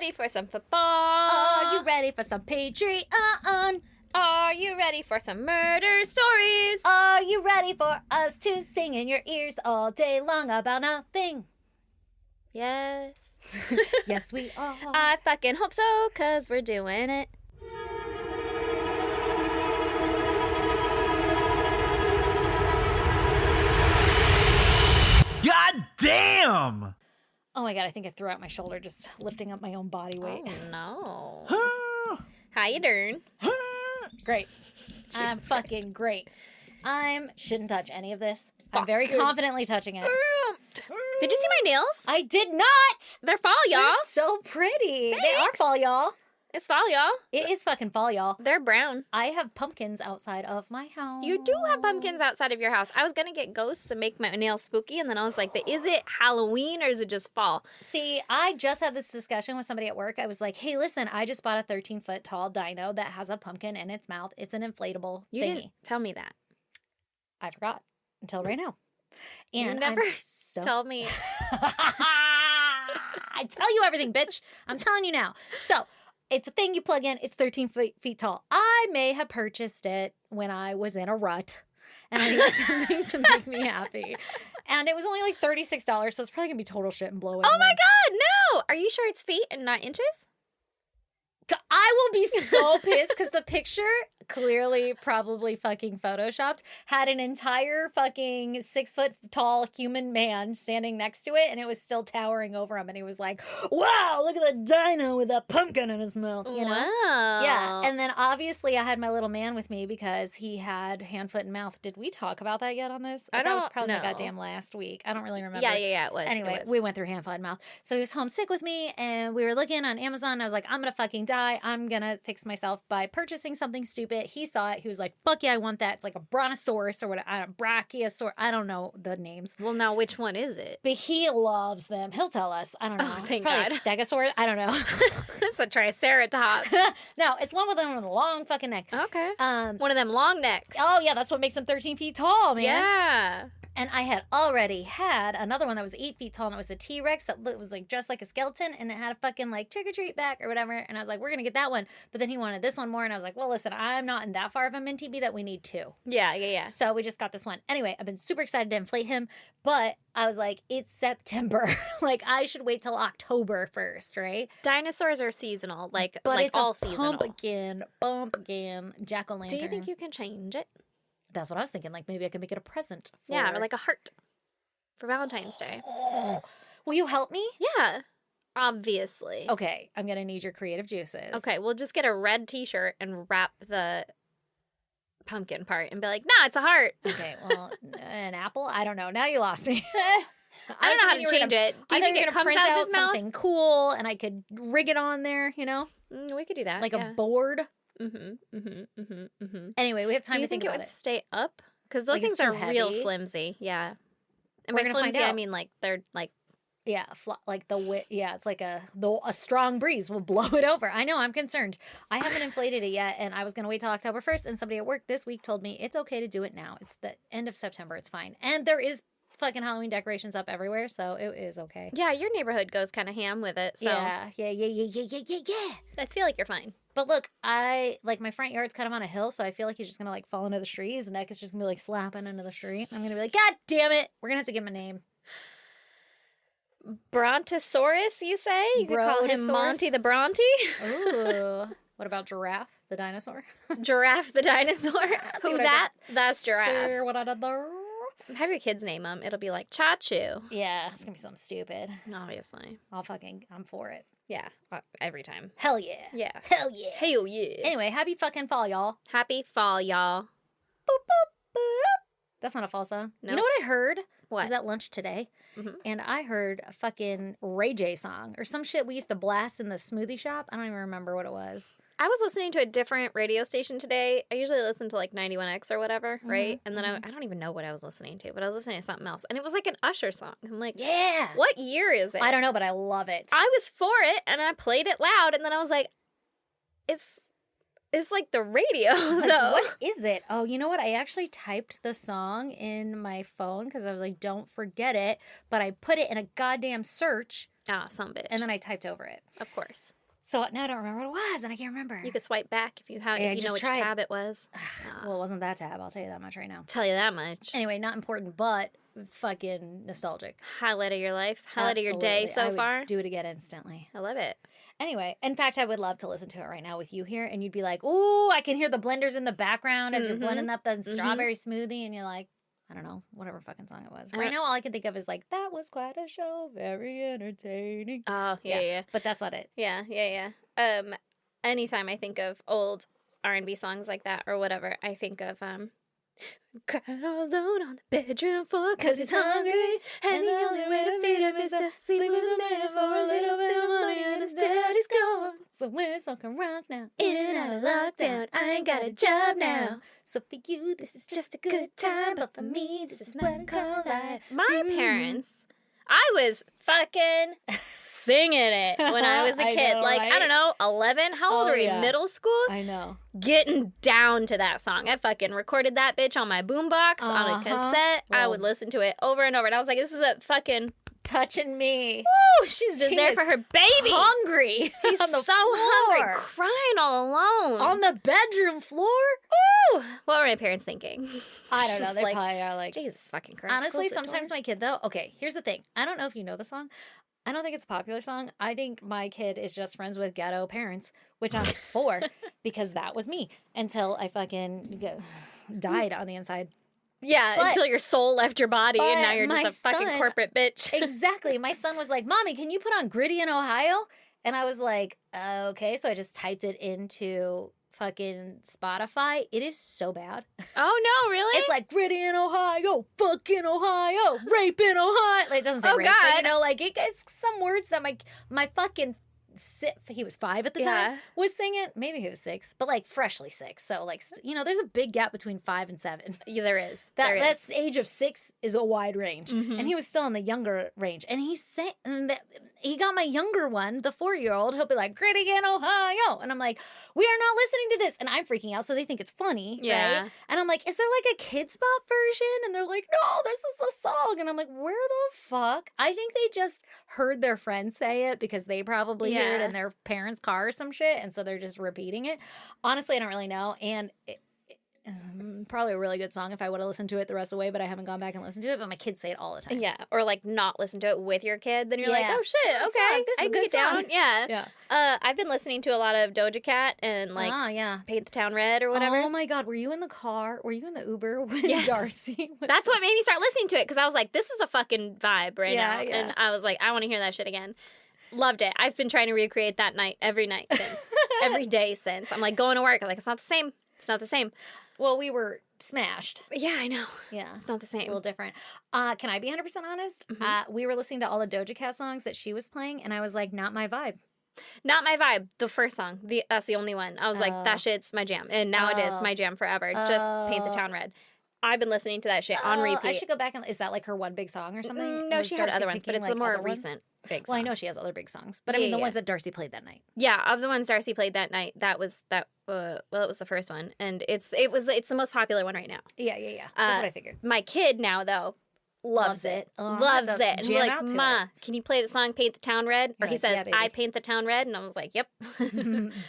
ready for some football? Are you ready for some Patreon? Are you ready for some murder stories? Are you ready for us to sing in your ears all day long about nothing? Yes. Yes, we are. I fucking hope so, because we're doing it. God damn! Oh my God, I think I threw out my shoulder just lifting up my own body weight. Oh, no. How you doing? Great. I'm Jesus fucking great. Shouldn't touch any of this. I'm very confidently touching it. Did you see my nails? I did not! They're fall, y'all. They're so pretty. They are Thanks. fall, y'all. It's fall, y'all. It is fucking fall, y'all. They're brown. I have pumpkins outside of my house. You do have pumpkins outside of your house. I was going to get ghosts and make my nails spooky, and then I was like, but is it Halloween or is it just fall? See, I just had this discussion with somebody at work. I was like, hey, listen, I just bought a 13-foot tall dino that has a pumpkin in its mouth. It's an inflatable You thingy. didn't tell me that. I forgot until right now. And You never tell me. I tell you everything, bitch. I'm telling you now. So it's a thing you plug in. It's 13 feet tall. I may have purchased it when I was in a rut and I needed something to make me happy. And it was only like $36, so it's probably going to be total shit and blow it. Oh my God, no! Are you sure it's feet and not inches? I will be so pissed because the picture, clearly probably fucking photoshopped, had an entire fucking 6-foot tall human man standing next to it, and it was still towering over him. And he was like, wow, look at that dino with that pumpkin in his mouth, you know? Wow. Yeah. And then obviously I had my little man with me because he had hand, foot, and mouth. Did we talk about that yet on this? I That was don't probably know. goddamn last week. I don't really remember. Yeah, it was. Anyway, we went through hand, foot, and mouth. So he was homesick with me, and we were looking on Amazon. And I was like, I'm going to fucking die. I'm going to fix myself by purchasing something stupid. He saw it. He was like, fuck yeah, I want that. It's like a brontosaurus or what, a brachiosaurus. I don't know the names. Well, now which one is it? But he loves them. He'll tell us. I don't know. Oh, It's thank probably God. a stegosaurus. I don't know. It's a triceratops. No, it's one with a long fucking neck. Okay. One of them long necks. Oh, yeah, that's what makes him 13 feet tall, man. Yeah. And I had already had another one that was 8 feet tall, and it was a T-Rex that was like dressed like a skeleton, and it had a fucking like trick-or-treat back or whatever. And I was like, we're going to get that one. But then he wanted this one more, and I was like, well, listen, I'm not in that far of a min TB that we need two. Yeah. So we just got this one. Anyway, I've been super excited to inflate him, but I was like, it's September. Like, I should wait till October 1st, right? Dinosaurs are seasonal, but But it's all a seasonal. pumpkin, jack-o'-lantern. Do you think you can change it? That's what I was thinking. Like, maybe I could make it a present. Yeah, or like a heart for Valentine's Day. Will you help me? Yeah, obviously. Okay, I'm going to need your creative juices. Okay, we'll just get a red t-shirt and wrap the pumpkin part and be like, nah, it's a heart. Okay, well, an apple? I don't know. Now you lost me. I don't know how to change it. Do you think it comes print out out of his mouth? something cool and I could rig it on there, you know? We could do that. Like yeah. a board. Mm-hmm. Anyway, we have time Do you to think think it about would it. stay up? Because those Like, it's things are too real heavy? flimsy. Yeah. And We're by gonna find flimsy, I out. mean like they're like. Yeah, like it's like a strong breeze will blow it over. I know, I'm concerned. I haven't inflated it yet, and I was going to wait till October 1st, and somebody at work this week told me it's okay to do it now. It's the end of September. It's fine. And there is fucking Halloween decorations up everywhere, so it is okay. Yeah, your neighborhood goes kind of ham with it. So Yeah. I feel like you're fine. But look, my front yard's kind of on a hill, so I feel like he's just going to like fall into the street. His neck is just going to be like slapping into the street. I'm going to be like, God damn it. We're going to have to give him a name. Brontosaurus, you say? You could call him Brontosaurus? Monty the Bronte? Ooh. What about Giraffe, the dinosaur? Giraffe the dinosaur? See Who what I that? That's Giraffe. Sure, what I did there? Have your kids name him. It'll be like Chachu. Yeah, it's going to be something stupid. Obviously. I'm for it. Yeah, every time. Hell yeah. Yeah. Hell yeah. Hell yeah. Anyway, happy fucking fall, y'all. Happy fall, y'all. Boop, boop, boop, boop. That's not a fall song. No. You know what I heard? What? I was at lunch today, Mhm. and I heard a fucking Ray J song or some shit we used to blast in the smoothie shop. I don't even remember what it was. I was listening to a different radio station today. I usually listen to like 91X or whatever, right? And then I don't even know what I was listening to, but I was listening to something else. And it was like an Usher song. I'm like, Yeah. what year is it? I don't know, but I love it. I was for it and I played it loud. And then I was like, it's like the radio, Like, though. what is it? Oh, you know what? I actually typed the song in my phone because I was like, don't forget it. But I put it in a goddamn search Ah, some bitch. And then I typed over it. of course. So now I don't remember what it was, and I can't remember. You could swipe back if you Yeah, if you know just which tried. tab it was. Well, it wasn't that tab. I'll tell you that much right now. Tell you that much. Anyway, not important, but fucking nostalgic. Highlight of your life. Highlight of your day Absolutely. so I would far. do it again instantly. I love it. Anyway, in fact, I would love to listen to it right now with you here, and you'd be like, "Ooh, I can hear the blenders in the background as you're blending up the strawberry smoothie," and you're like, I don't know, whatever fucking song it was. Right now, all I can think of is like, "That was quite a show, very entertaining." Oh, yeah. But that's not it. Yeah. Anytime I think of old R&B songs like that or whatever, I think of crying all alone on the bedroom floor 'cause he's hungry, and the only way to feed him is to sleep with a man for a little bit of money, and his daddy's gone. So we're smoking rock now. In and out of lockdown, I ain't got a job now. So for you, this is just a good time, but for me, this is what I call life. My parents, I was fucking singing it when I was a I kid. know, like, right? I don't know, 11? How old Oh, were you? yeah. Middle school? I know. Getting down to that song. I fucking recorded that bitch on my boombox on a cassette. I would listen to it over and over. And I was like, this is a fucking... Touching me. Woo! She's just He there was for her baby. Hungry. He's on the so floor. hungry, crying all alone. On the bedroom floor? Woo! What were my parents thinking? I don't know. Just They like, probably are like... Jesus fucking Christ. Honestly, close the sometimes door. my kid, though... Okay, here's the thing. I don't know if you know the song. I don't think it's a popular song. I think my kid is just friends with ghetto parents, which I'm for, because that was me until I fucking died on the inside. Yeah, But- until your soul left your body and now but you're my just a fucking son- corporate bitch. Exactly. My son was like, "Mommy, can you put on Gritty in Ohio?" And I was like, okay. So I just typed it into fucking Spotify. It is so bad. Oh, no, really? It's like Gritty in Ohio, fucking Ohio, rape in Ohio. Like, it doesn't say Oh, rape, but God. you know, like it's some words that my fucking he was 5 at the time, Yeah. was singing. Maybe he was 6, but like freshly 6. So like, you know, there's a big gap between 5 and 7. Yeah, there is. That's age of 6 is a wide range, Mhm. and he was still in the younger range. And he sang, and he got my younger one, the 4-year-old. He'll be like, "Gritty in Ohio," and I'm like, "We are not listening to this," and I'm freaking out. So they think it's funny, Yeah. right? And I'm like, "Is there like a Kids Bop version?" And they're like, "No, this is the song." And I'm like, "Where the fuck?" I think they just heard their friends say it because they probably heard it Yeah. in their parents' car or some shit, and so they're just repeating it. Honestly, I don't really know, and it's probably a really good song if I would have listened to it the rest of the way, but I haven't gone back and listened to it. But my kids say it all the time. Yeah, or like not listen to it with your kid. Then you're like, Yeah. oh shit, Oh, okay, fuck, this is I a can good get down. song. Yeah. Yeah. I've been listening to a lot of Doja Cat and like yeah. Paint the Town Red or whatever. Oh my God, were you in the car? Were you in the Uber when Yes. Darcy was That's what made me start listening to it because I was like, this is a fucking vibe right Yeah, now, yeah. and I was like, I want to hear that shit again. Loved it. I've been trying to recreate that night every night since, every day since. I'm like going to work. I'm like, it's not the same. It's not the same. Well, we were smashed. But yeah, I know. Yeah. It's not the It's a same. little different. Can I be 100% honest? Mhm. We were listening to all the Doja Cat songs that she was playing, and I was like, not my vibe. Not my vibe. The first song. That's the only one. I was like, Oh. that shit's my jam. And now it is Oh. my jam forever. Just Paint the Oh. Town Red. I've been listening to that shit on repeat. I should go back and... Is that like her one big song or something? No, Or she is had Darcy other ones, but picking, it's the like, more other ones? recent big Well, song. I know she has other big songs, but I Yeah, mean the yeah. ones that Darcy played that night. Yeah, of the ones Darcy played that night, that was that. Well, it was the first one, and it's the most popular one right now. Yeah. That's what I figured. My kid now though loves it, Oh, I'll loves have to it, and jam we're out like, to "Ma, can you play the song Paint the Town Red?" Or You're he like, says, "Yeah, baby." "I paint the town red," and I was like, "Yep."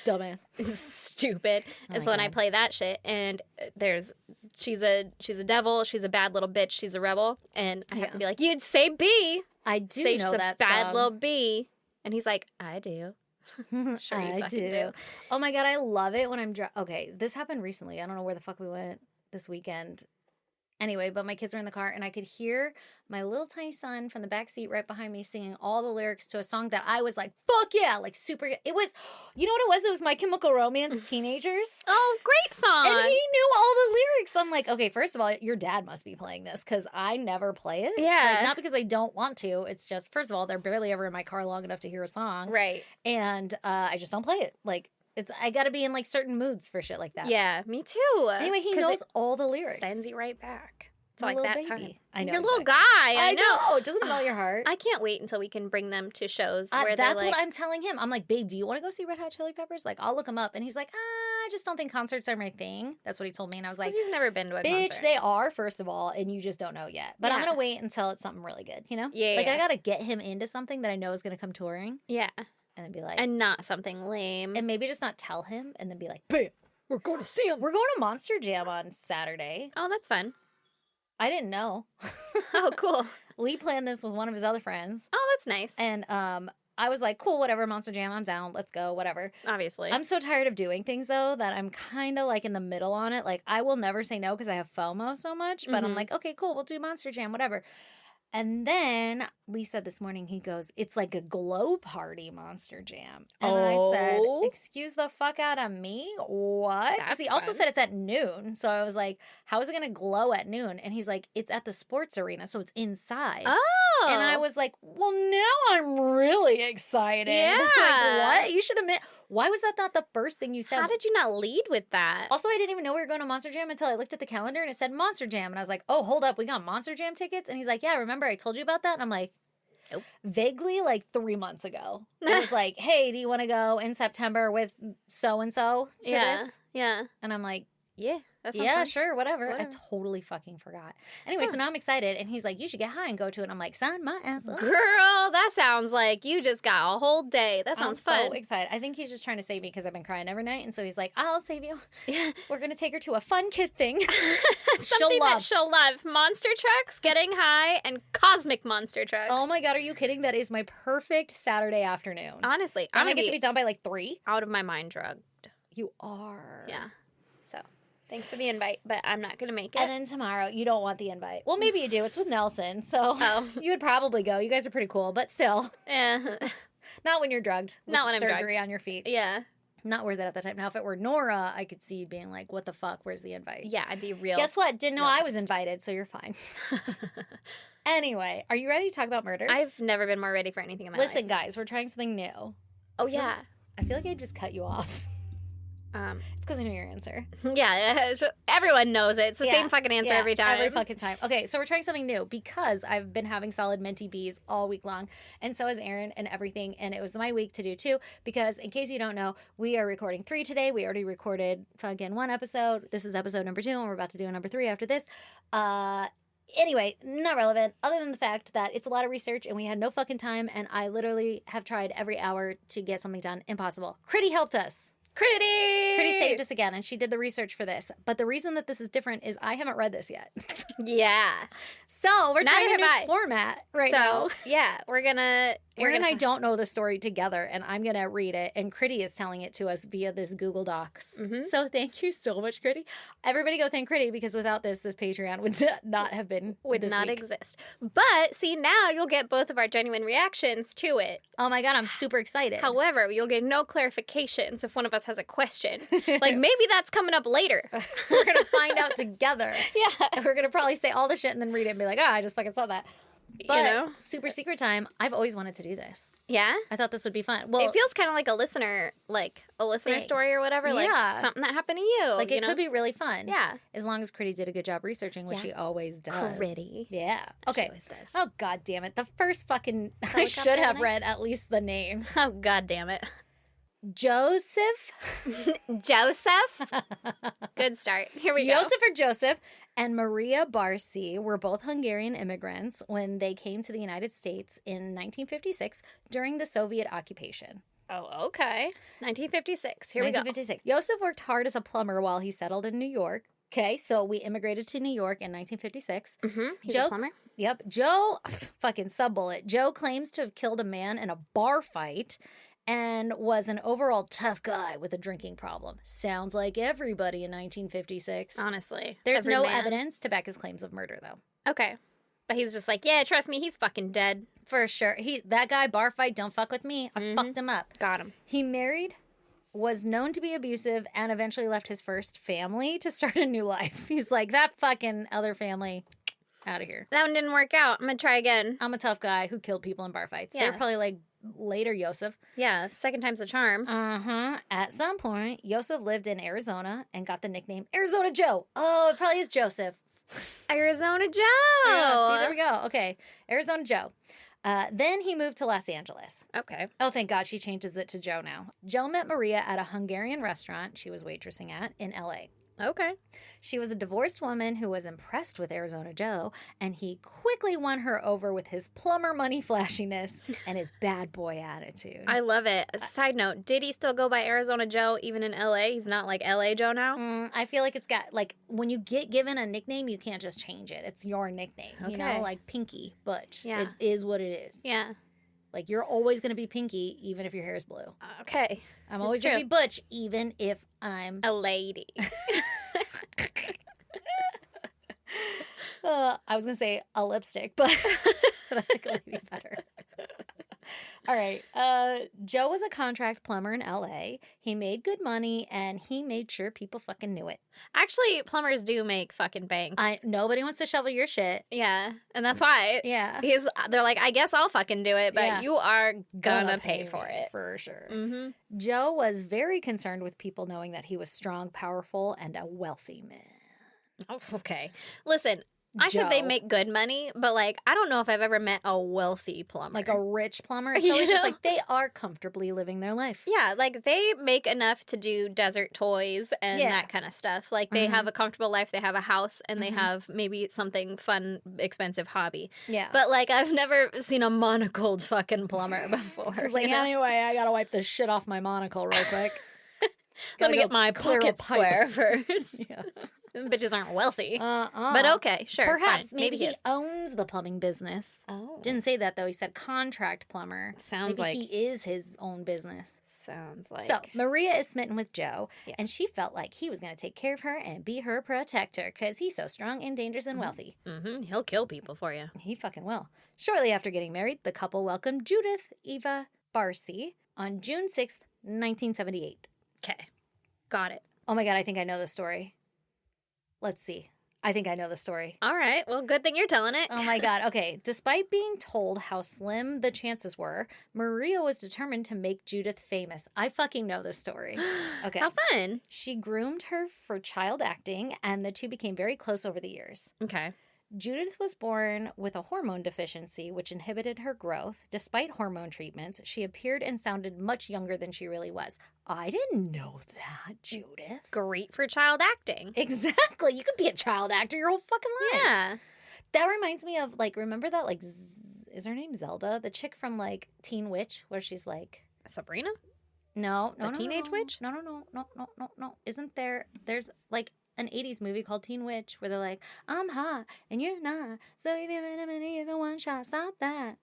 Dumbass. Stupid. And my so then I God. play that shit, and she's a devil, she's a bad little bitch, she's a rebel, and I have to Yeah. be like, "You'd say B, I do say know just a that bad song. little B," and he's like, "I do." Sure you I fucking do. do. Oh my God, I love it when I'm okay, this happened recently. I don't know where the fuck we went this weekend. Anyway, but my kids were in the car and I could hear my little tiny son from the back seat right behind me singing all the lyrics to a song that I was like, fuck yeah, like super. It was, you know what it was? It was My Chemical Romance, Teenagers. Oh, great song. And he knew all the lyrics. I'm like, okay, first of all, your dad must be playing this because I never play it. Yeah. Like, not because I don't want to. It's just, first of all, they're barely ever in my car long enough to hear a song. Right. And I just don't play it. Like, I got to be in like certain moods for shit like that. Yeah, me too. Anyway, he 'Cause knows it all the lyrics. Sends you right back. It's My like little that baby. time. I know. Your little exactly. guy. I know. Doesn't it melt your heart? I can't wait until we can bring them to shows where That's they're what like, I'm telling him. I'm like, babe, do you want to go see Red Hot Chili Peppers? Like, I'll look them up. And he's like, I just don't think concerts are my thing. That's what he told me. And I was like, because he's never been to a bitch, concert. they are, first of all, and you just don't know yet. But I'm Yeah. going to wait until it's something really good, you know? Yeah, Like, I yeah. got to get him into something that I know is going to come touring Yeah. and then be like, And not something lame. and maybe just not tell him and then be like, bam, we're going to see him. We're going to Monster Jam on Saturday. Oh, that's fun. I didn't know. Oh, cool. Lee planned this with one of his other friends. Oh, that's nice. And I was like, cool, whatever, Monster Jam, I'm down. Let's go, whatever. Obviously. I'm so tired of doing things, though, that I'm kind of like in the middle on it. Like, I will never say no because I have FOMO so much. But I'm Mhm. like, okay, cool, we'll do Monster Jam, whatever. And then Lee said this morning, he goes, it's like a glow party Monster Jam. And I said, Oh. excuse the fuck out of me? What? Because That's he also fun. said it's at noon. So I was like, how is it going to glow at noon? And he's like, it's at the sports arena, so it's inside. Oh. And I was like, well, now I'm really excited. Yeah. Like, what? You should admit. Why was that not the first thing you said? How did you not lead with that? Also, I didn't even know we were going to Monster Jam until I looked at the calendar and it said Monster Jam. And I was like, oh, hold up. We got Monster Jam tickets? And he's like, yeah, remember I told you about that? And I'm like, Nope. Vaguely, like 3 months ago. It was like, hey, do you want to go in September with so-and-so to yeah. this? Yeah. And I'm like, Yeah. That sounds yeah, fun. sure, whatever. I Whatever. totally fucking forgot. Anyway, so now I'm excited. And he's like, you should get high and go to it. And I'm like, sign my ass up. Girl, that sounds like you just got a whole day. That sounds I'm fun. so excited. I think he's just trying to save me because I've been crying every night. And so he's like, I'll save you. Yeah. We're going to take her to a fun kid thing. Something that love. she'll love. Monster trucks, getting high, and cosmic monster trucks. Oh my God, are you kidding? That is my perfect Saturday afternoon. Honestly, I'm I'm going to gonna get to be be done by like 3. out of my mind drugged. You are. Yeah. So, thanks for the invite, but I'm not gonna make it. And then tomorrow, you don't want the invite. Well, maybe you do. It's with Nelson. So Oh. you would probably go. You guys are pretty cool. But still, Yeah. not when you're drugged. With Not when I'm surgery drugged. on your feet. Yeah. Not worth it at the time. Now, if it were Nora, I could see you being like, what the fuck? Where's the invite? Yeah, I'd be real. Guess what? Didn't know I was pissed. invited, so you're fine. Anyway, are you ready to talk about murder? I've never been more ready for anything in my life. Listen, guys, we're trying something new. Oh yeah. I feel like I just cut you off. It's because I knew your answer. Yeah. Everyone knows it. It's the Yeah, same fucking answer yeah, every time. Every fucking time. Okay, so we're trying something new because I've been having solid minty bees all week long, and so has Aaron and everything, and it was my week to do too, because in case you don't know, we are recording 3 today. We already recorded fucking 1 episode. This is episode number 2, and we're about to do a number 3 after this. Anyway, not relevant, other than the fact that it's a lot of research, and we had no fucking time, and I literally have tried every hour to get something done. Impossible. Critty helped us. Critty saved us again, and she did the research for this. But the reason that this is different is I haven't read this yet. Yeah. So we're trying a Neither new have I. format right so, now. yeah, we're gonna. Aaron and I don't know the story together, and I'm going to read it, and Critty is telling it to us via this Google Docs. Mhm. So thank you so much, Critty. Everybody go thank Critty, because without this Patreon would not have been would this not week. exist. But see, now you'll get both of our genuine reactions to it. Oh my God, I'm super excited. However, you'll get no clarifications if one of us has a question. Like maybe that's coming up later. We're going to find out together. Yeah. We're going to probably say all the shit and then read it and be like, I just fucking saw that. But you know? super secret time, I've always wanted to do this. Yeah. I thought this would be fun. Well, It feels kind of like a listener Thing. story or whatever. Like Yeah. something that happened to you. like you it know? could be really fun. Yeah. As long as Critty did a good job researching, which Yeah. she always does. Critty. Yeah. She Okay. always does. Oh, God damn it. The first fucking... I Helicopter should have name? read at least the names. Oh, God damn it. Joseph. Joseph? Good start. Here we go. Joseph or Joseph and Maria Barsi were both Hungarian immigrants when they came to the United States in 1956 during the Soviet occupation. Oh, okay. 1956. Here we go. 1956. Joseph worked hard as a plumber while he settled in New York. Okay, so we immigrated to New York in 1956. Mm-hmm. He's Joe- a plumber. Yep. Joe, fucking sub-bullet. Joe claims to have killed a man in a bar fight and was an overall tough guy with a drinking problem. Sounds like everybody in 1956. Honestly. There's Every no man. evidence to back his claims of murder, though. Okay. But he's just like, yeah, trust me, he's fucking dead. For sure. That guy, bar fight, don't fuck with me. I Mhm. fucked him up. Got him. He married, was known to be abusive, and eventually left his first family to start a new life. He's like, that fucking other family, out of here. That one didn't work out. I'm going to try again. I'm a tough guy who killed people in bar fights. Yeah. They're probably like, later, Joseph. Yeah, second time's a charm. Uh-huh. At some point, Joseph lived in Arizona and got the nickname Arizona Joe. Oh, it probably is Joseph. Arizona Joe. Yeah, see, there we go. Okay, Arizona Joe. Then he moved to Los Angeles. Okay. Oh, thank God she changes it to Joe now. Joe met Maria at a Hungarian restaurant she was waitressing at in L.A. Okay. She was a divorced woman who was impressed with Arizona Joe, and he quickly won her over with his plumber money flashiness and his bad boy attitude. I love it. Side note, did he still go by Arizona Joe even in LA? He's not like LA Joe now? I feel like it's got, like, when you get given a nickname, you can't just change it. It's your nickname, you know, Okay. like Pinky, Butch. Yeah. It is what it is. Yeah. Like, you're always going to be Pinky, even if your hair is blue. Okay. I'm always going to be Butch, even if I'm a lady. I was going to say a lipstick, but I like a lady better. All right. Joe was a contract plumber in LA. He made good money, and he made sure people fucking knew it. Actually, plumbers do make fucking bank. Nobody wants to shovel your shit. Yeah. And that's why Yeah. they're like, I guess I'll fucking do it, but Yeah. you are gonna pay for it. For sure. Mm-hmm. Joe was very concerned with people knowing that he was strong, powerful, and a wealthy man. Oh, okay. Listen, I said they Joe. make good money, but like, I don't know if I've ever met a wealthy plumber. Like a rich plumber. So You it's just know? like they are comfortably living their life. Yeah, like they make enough to do desert toys and Yeah. that kind of stuff. Like they have a comfortable life, they have a house, and they have maybe something fun, expensive hobby. Yeah. But like I've never seen a monocled fucking plumber before. It's like, you know? anyway, I gotta wipe this shit off my monocle real quick. Let me Gotta get my clear a pocket pipe. square first. Yeah. Them bitches aren't wealthy. Uh-uh. But okay, sure. Perhaps fine. maybe he is. owns the plumbing business. Oh. Didn't say that though. He said contract plumber. Sounds maybe like- he is his own business. Sounds like. So Maria is smitten with Joe, Yeah. and she felt like he was going to take care of her and be her protector because he's so strong and dangerous and wealthy. He'll kill people for you. He fucking will. Shortly after getting married, the couple welcomed Judith Eva Barsi on June 6th, 1978. Okay. Got it. Oh my God, I think I know the story. Let's see. I think I know the story. All right. Well, good thing you're telling it. Oh my God. Okay. Despite being told how slim the chances were, Maria was determined to make Judith famous. I fucking know this story. Okay. How fun. She groomed her for child acting, and the two became very close over the years. Okay. Judith was born with a hormone deficiency, which inhibited her growth. Despite hormone treatments, she appeared and sounded much younger than she really was. I didn't know that, Judith. Great for child acting. Exactly. You could be a child actor your whole fucking life. Yeah. That reminds me of, like, remember that, like, is her name Zelda? The chick from, like, Teen Witch, where she's like, Sabrina? no. The teenage witch? No. Isn't there's, like, an 80s movie called Teen Witch where they're like, I'm hot and you're not, so even one shot, stop that.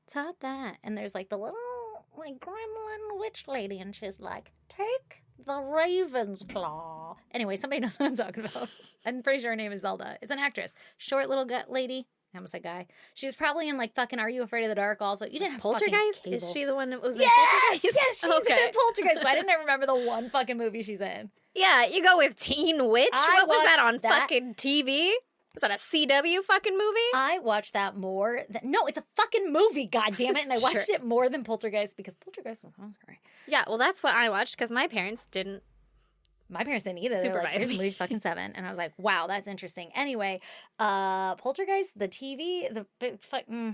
And there's, like, the little, like, gremlin witch lady, and she's like, take the raven's claw. Anyway, somebody knows what I'm talking about. I'm pretty sure her name is Zelda. It's an actress. Short little lady. I almost said guy. She's probably in, like, fucking Are You Afraid of the Dark also. You didn't have Poltergeist? fucking Is cable. she the one that was in Yes! Poltergeist? Yes, she's Okay. in Poltergeist. Why didn't I remember the one fucking movie she's in? Yeah, you go with Teen Witch? I What was that watched on that- fucking TV? Was that a CW fucking movie? I watched that more than... No, it's a fucking movie, goddammit. And I watched it more than Poltergeist because Poltergeist... Oh, sorry. Yeah, well, that's what I watched because my parents didn't. My parents didn't either. They were like, Supervise here's me. movie fucking 7. And I was like, wow, that's interesting. Anyway, Poltergeist, the TV, the big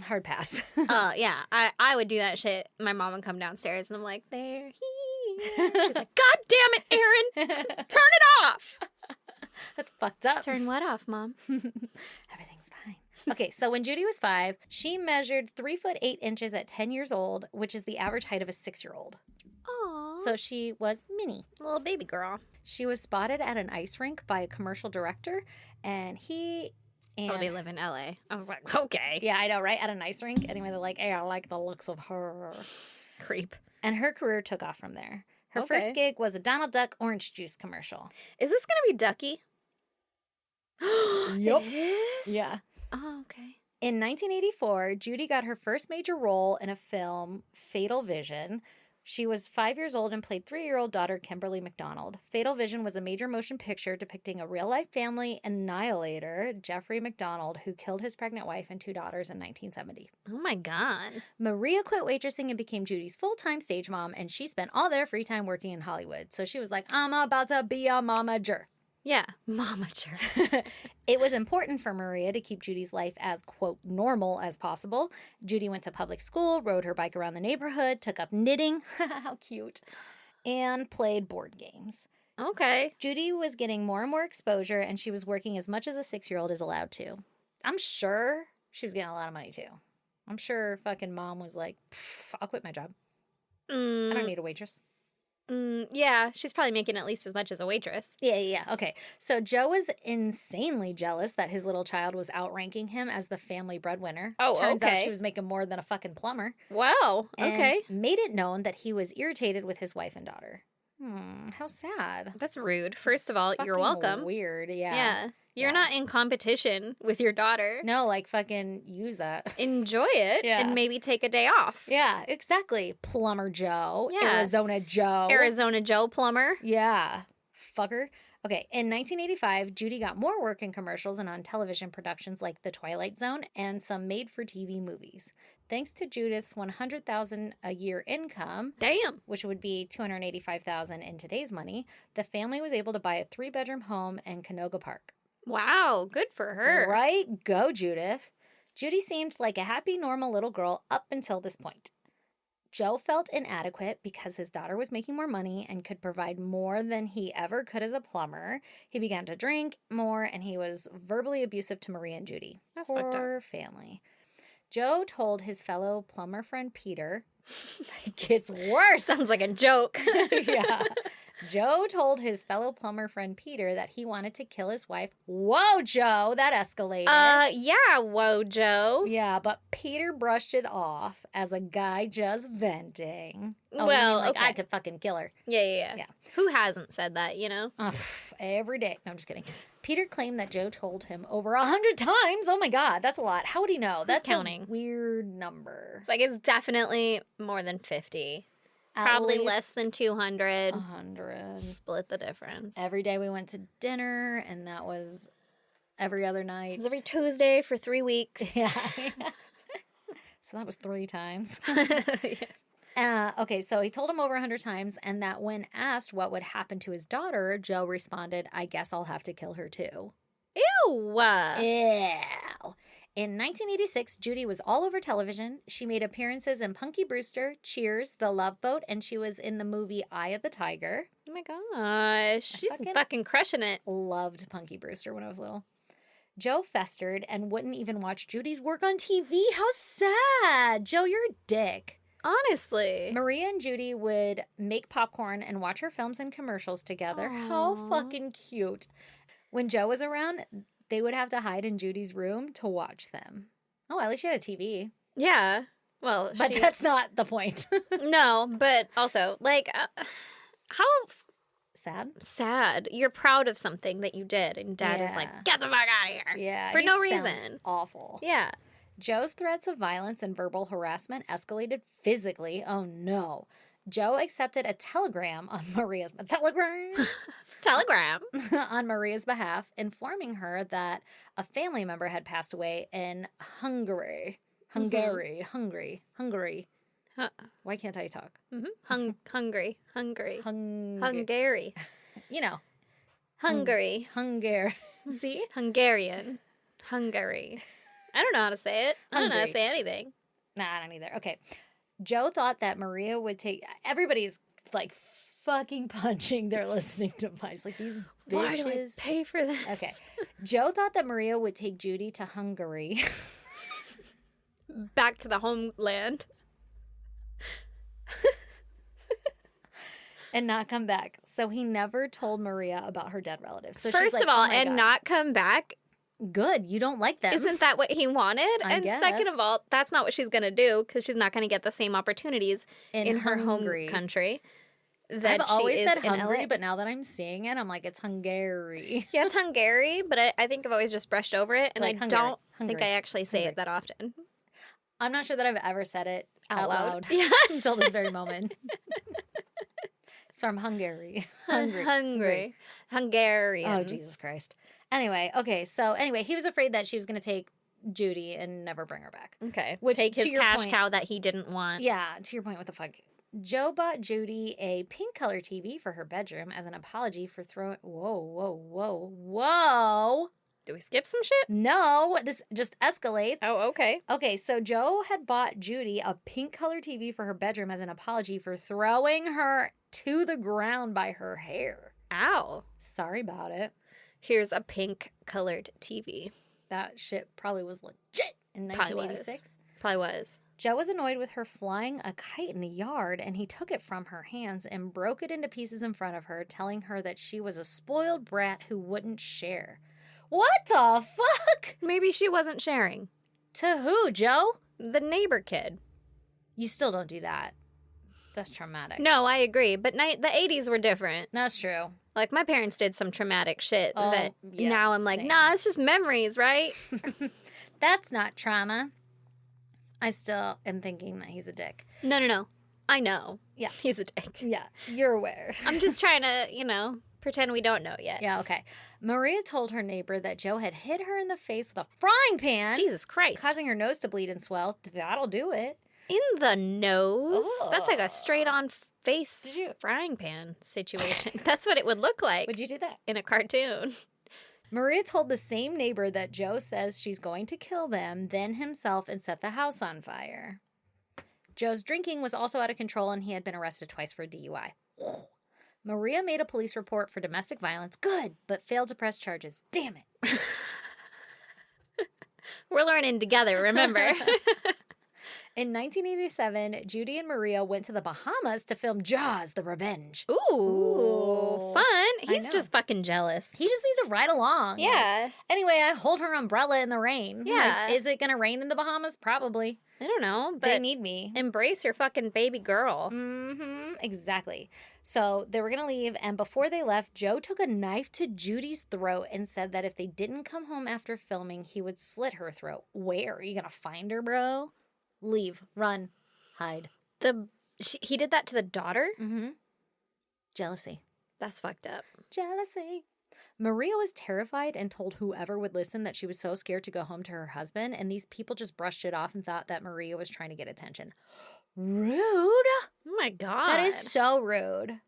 hard pass. Yeah, I would do that shit. My mom would come downstairs and I'm like, they're here. She's like, God damn it, Aaron. Turn it off. That's fucked up. Turn what off, Mom? Everything's fine. Okay, so when Judy was 5, she measured 3'8" at 10 years old, which is the average height of a 6-year-old. Aw. So she was mini. Little baby girl. She was spotted at an ice rink by a commercial director, and he and... Oh, they live in LA. I was like, okay. Yeah, I know, right? At an ice rink. Anyway, they're like, hey, I like the looks of her. Creep. And her career took off from there. Her Okay. first gig was a Donald Duck orange juice commercial. Is this going to be Ducky? Yup. It is? Yeah. Oh, okay. In 1984, Judy got her first major role in a film, Fatal Vision. She was 5 years old and played 3-year-old daughter Kimberly McDonald. Fatal Vision was a major motion picture depicting a real-life family annihilator, Jeffrey McDonald, who killed his pregnant wife and 2 daughters in 1970. Oh, my God. Maria quit waitressing and became Judy's full-time stage mom, and she spent all their free time working in Hollywood. So she was like, I'm about to be a momager. Yeah, momature. It was important for Maria to keep Judy's life as, quote, normal as possible. Judy went to public school, rode her bike around the neighborhood, took up knitting, how cute, and played board games. Okay. Judy was getting more and more exposure, and she was working as much as a 6-year-old is allowed to. I'm sure she was getting a lot of money, too. I'm sure fucking mom was like, I'll quit my job. I don't need a waitress. Yeah, she's probably making at least as much as a waitress. Yeah. Okay. So Joe was insanely jealous that his little child was outranking him as the family breadwinner. Oh, Turns out okay. she was making more than a fucking plumber. Wow. And Okay. made it known that he was irritated with his wife and daughter. How sad. That's rude. First of all, you're Fucking welcome. Weird. Yeah. You're Yeah. not in competition with your daughter. No, like fucking use that. Enjoy it Yeah. and maybe take a day off. Yeah, exactly. Plumber Joe. Yeah. Arizona Joe. Arizona Joe Plumber. Yeah. Fucker. Okay, in 1985, Judy got more work in commercials and on television productions like The Twilight Zone and some made-for-TV movies. Thanks to Judith's $100,000 a year income, Damn. which would be $285,000 in today's money, the family was able to buy a 3-bedroom home in Canoga Park. Wow. Good for her. Right? Go, Judith. Judy seemed like a happy, normal little girl up until this point. Joe felt inadequate because his daughter was making more money and could provide more than he ever could as a plumber. He began to drink more, and he was verbally abusive to Maria and Judy. That's fucked up. Poor family. Joe told his fellow plumber friend Peter, it gets worse. Sounds like a joke. Yeah. Joe told his fellow plumber friend Peter that he wanted to kill his wife. Whoa, Joe, that escalated. Yeah, whoa, Joe. Yeah, but Peter brushed it off as a guy just venting. Oh, Well, you mean, okay. I could fucking kill her. Yeah. Yeah. Who hasn't said that, you know? Every day. No, I'm just kidding. Peter claimed that Joe told him over 100 times. Oh my God, that's a lot. How would he know? That's counting? a weird number. It's like it's definitely more than 50. At Probably least less than 200. 100. Split the difference. Every day we went to dinner, and that was every other night. It's every Tuesday for 3 weeks. Yeah. So that was 3 times. Yeah. Okay, so he told him over 100 times, and that when asked what would happen to his daughter, Joe responded, I guess I'll have to kill her too. Ew. Ew. In 1986, Judy was all over television. She made appearances in Punky Brewster, Cheers, The Love Boat, and she was in the movie Eye of the Tiger. Oh my gosh. She's fucking crushing it. Loved Punky Brewster when I was little. Joe festered and wouldn't even watch Judy's work on TV. How sad. Joe, you're a dick. Honestly. Maria and Judy would make popcorn and watch her films and commercials together. How Aw. fucking cute. When Joe was around, they would have to hide in Judy's room to watch them. Oh, at least she had a TV. Yeah. Well, But that's not the point. No, but also, like, how Sad? sad. You're proud of something that you did, and Dad is like, Yeah. get the fuck out of here. Yeah. For he no sounds reason. Awful. Yeah. Joe's threats of violence and verbal harassment escalated physically. Oh no. Joe accepted a telegram on Maria's Telegram. on Maria's behalf, informing her that a family member had passed away in Hungary. Hungary. Huh. Why can't I talk? Hungry. Hungary. You know, Hungary. Hungary. See? Hungarian. Hungary. I don't know how to say it. I don't know how to Hungry. say anything. Nah, I don't either. Okay. Joe thought that Maria would take... Everybody's, like, fucking punching their listening device. Like, these bitches... Why do I pay for this? Okay. Joe thought that Maria would take Judy to Hungary. Back to the homeland. and not come back. So he never told Maria about her dead relatives. So she's First like, of all, "Oh my and God." not come back. Good. You don't like them. Isn't that what he wanted? I And guess. second of all, that's not what she's going to do because she's not going to get the same opportunities in her home Hungary. country. That I've she always is said in Hungary, LA. but now that I'm seeing it, I'm like, it's Hungary. Yeah, it's Hungary, but I think I've always just brushed over it, and Like I Hungary. don't think Hungary. I actually say Hungary. it that often. I'm not sure that I've ever said it out loud Yeah. until this very moment. It's from Hungary. Hungry. Hungarian. Oh, Jesus Christ. Anyway, okay. So anyway, he was afraid that she was going to take Judy and never bring her back. Okay. Which, Take to his your cash point- cow that he didn't want. Yeah, to your point, what the fuck? Joe bought Judy a pink color TV for her bedroom as an apology for throwing. Whoa. Do we skip some shit? No, this just escalates. Oh, okay. Okay, so Joe had bought Judy a pink color TV for her bedroom as an apology for throwing her to the ground by her hair. Ow. Sorry about it. Here's a pink colored TV. That shit probably was legit in 1986. Probably was. Joe was annoyed with her flying a kite in the yard, and he took it from her hands and broke it into pieces in front of her, telling her that she was a spoiled brat who wouldn't share. What the fuck? Maybe she wasn't sharing. To who, Joe? The neighbor kid. You still don't do that. That's traumatic. No, I agree. But the 80s were different. That's true. Like, my parents did some traumatic shit that yeah, now I'm like, same. nah, it's just memories, right? That's not trauma. I still am thinking that he's a dick. No. I know. Yeah. He's a dick. Yeah, you're aware. I'm just trying to, pretend we don't know yet. Yeah, okay. Maria told her neighbor that Joe had hit her in the face with a frying pan. Jesus Christ. Causing her nose to bleed and swell. That'll do it. In the nose? Ugh. That's like a straight-on face Did you- frying pan situation. That's what it would look like Would you do that? in a cartoon. Maria told the same neighbor that Joe says she's going to kill them, then himself, and set the house on fire. Joe's drinking was also out of control, and he had been arrested twice for DUI. Maria made a police report for domestic violence. Good, but failed to press charges. Damn it. We're learning together, remember? In 1987, Judy and Maria went to the Bahamas to film Jaws: The Revenge. Ooh, fun. He's know. just fucking jealous. He just needs to ride along. Yeah. Anyway, I hold her umbrella in the rain. Yeah. Like, is it going to rain in the Bahamas? Probably. I don't know, They but need me. embrace your fucking baby girl. Mm-hmm. Exactly. So they were going to leave, and before they left, Joe took a knife to Judy's throat and said that if they didn't come home after filming, he would slit her throat. Where? Are you going to find her, bro? Leave. Run. Hide. He did that to the daughter? Mm-hmm. Jealousy. That's fucked up. Jealousy. Maria was terrified and told whoever would listen that she was so scared to go home to her husband, and these people just brushed it off and thought that Maria was trying to get attention. Rude. Oh my God. That is so rude.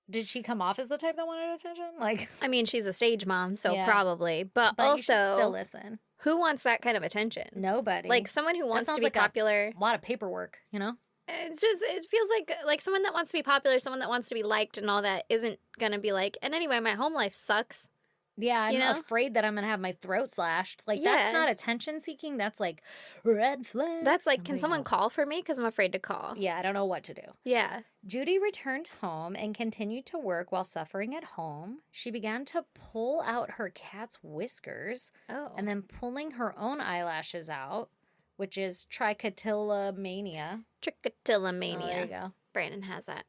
Did she come off as the type that wanted attention? Like, I mean, she's a stage mom, so Yeah. probably. But you should also, still listen. who wants that kind of attention? Nobody. Like someone who wants to sounds be like a popular. a lot of paperwork, you know? It feels like someone that wants to be popular, someone that wants to be liked and all that isn't going to be like, and anyway, my home life sucks. Yeah, I'm You know? afraid that I'm going to have my throat slashed. Like, Yeah. that's not attention seeking. That's like red flag. That's like, can someone call for me? Because I'm afraid to call. Yeah, I don't know what to do. Yeah. Judy returned home and continued to work while suffering at home. She began to pull out her cat's whiskers Oh. and then pulling her own eyelashes out, which is trichotillomania. Trichotillomania. Oh, there you go. Brandon has that.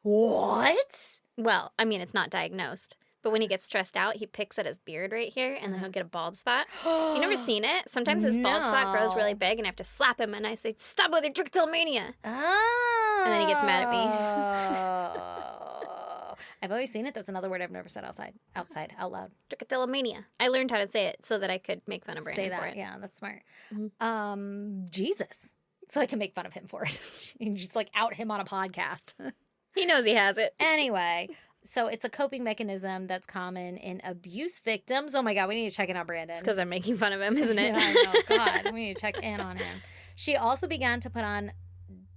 What? Well, I mean, it's not diagnosed. But when he gets stressed out, he picks at his beard right here, and then he'll get a bald spot. You never seen it? Sometimes his bald spot grows really big, and I have to slap him, and I say, "Stop with your trichotillomania." Oh. And then he gets mad at me. I've always seen it. That's another word I've never said out loud. Trichotillomania. I learned how to say it so that I could make fun of Brandon Say that. for it. Yeah, that's smart. Mhm. Jesus. So I can make fun of him for it. And just like out him on a podcast. He knows he has it. Anyway, so it's a coping mechanism that's common in abuse victims. Oh my God, we need to check in on Brandon. It's because I'm making fun of him, isn't it? Yeah, I know. God, we need to check in on him. She also began to put on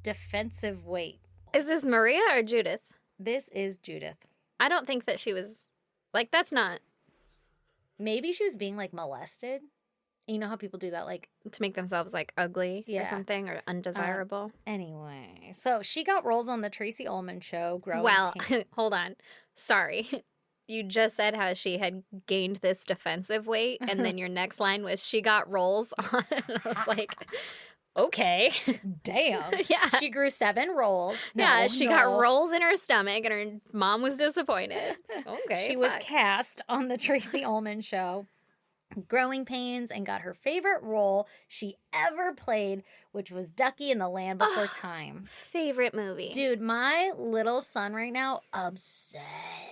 defensive weight. Is this Maria or Judith? This is Judith. I don't think that she was, like, that's not Maybe she was being like molested. You know how people do that, like, to make themselves, like, ugly Yeah. or something or undesirable. anyway. So she got roles on the Tracy Ullman show. Well, hold on. Sorry. You just said how she had gained this defensive weight, and then your next line was she got rolls on. I was like, okay. damn. Yeah. She grew 7 rolls. Yeah, she got rolls in her stomach, and her mom was disappointed. Okay. She was fuck. cast on the Tracy Ullman show. Growing pains, and got her favorite role she ever played, which was Ducky in The Land Before Time. Favorite movie. Dude, my little son right now, obsessed.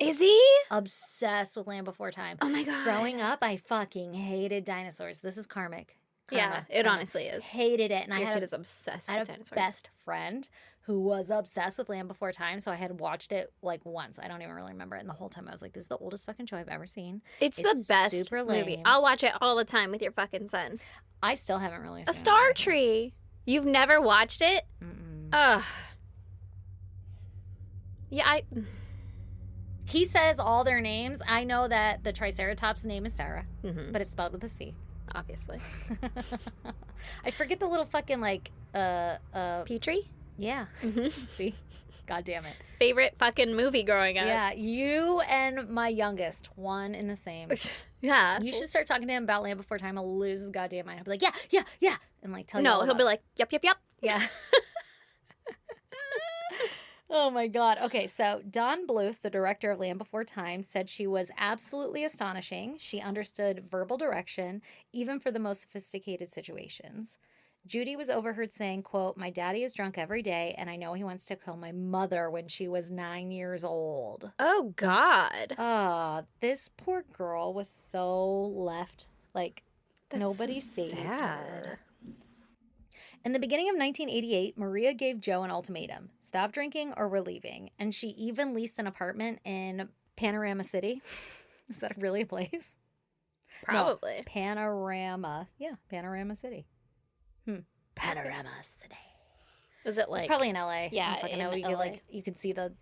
Is he? Obsessed with Land Before Time. Oh my God. Growing up, I fucking hated dinosaurs. This is karmic. Yeah, Karma. it Karma. honestly is. Hated it. And Your I kid had is obsessed I had with a dinosaurs. best friend who was obsessed with Land Before Time. So I had watched it like once. I don't even really remember it. And the whole time I was like, this is the oldest fucking show I've ever seen. It's the best super movie. lame. I'll watch it all the time with your fucking son. I still haven't really seen A Star Tree. You've never watched it? Mm-mm. Ugh. Yeah, He says all their names. I know that the Triceratops' name is Sarah, Mhm. but it's spelled with a C. Obviously. I forget the little fucking like Petrie? yeah. Mhm. See? God damn it. Favorite fucking movie growing up. Yeah, you and my youngest, one in the same. Yeah. You should start talking to him about Land Before Time. He'll lose his goddamn mind. He'll be like, yeah, and like tell you all No, he'll about be it. like, yep. Yeah. Oh my God. Okay, so Dawn Bluth, the director of Land Before Time, said she was absolutely astonishing. She understood verbal direction, even for the most sophisticated situations. Judy was overheard saying, quote, "My daddy is drunk every day, and I know he wants to kill my mother when she was 9 years old." Oh, God. This poor girl was so left. Like, That's nobody so saved sad. her. In the beginning of 1988, Maria gave Joe an ultimatum. Stop drinking or we're leaving. And she even leased an apartment in Panorama City. Is that really a place? Probably. No, Panorama. Yeah, Panorama City. Panorama City. Is it like... It's probably in LA. Yeah, I don't fucking know. in You could, LA. like, you could see the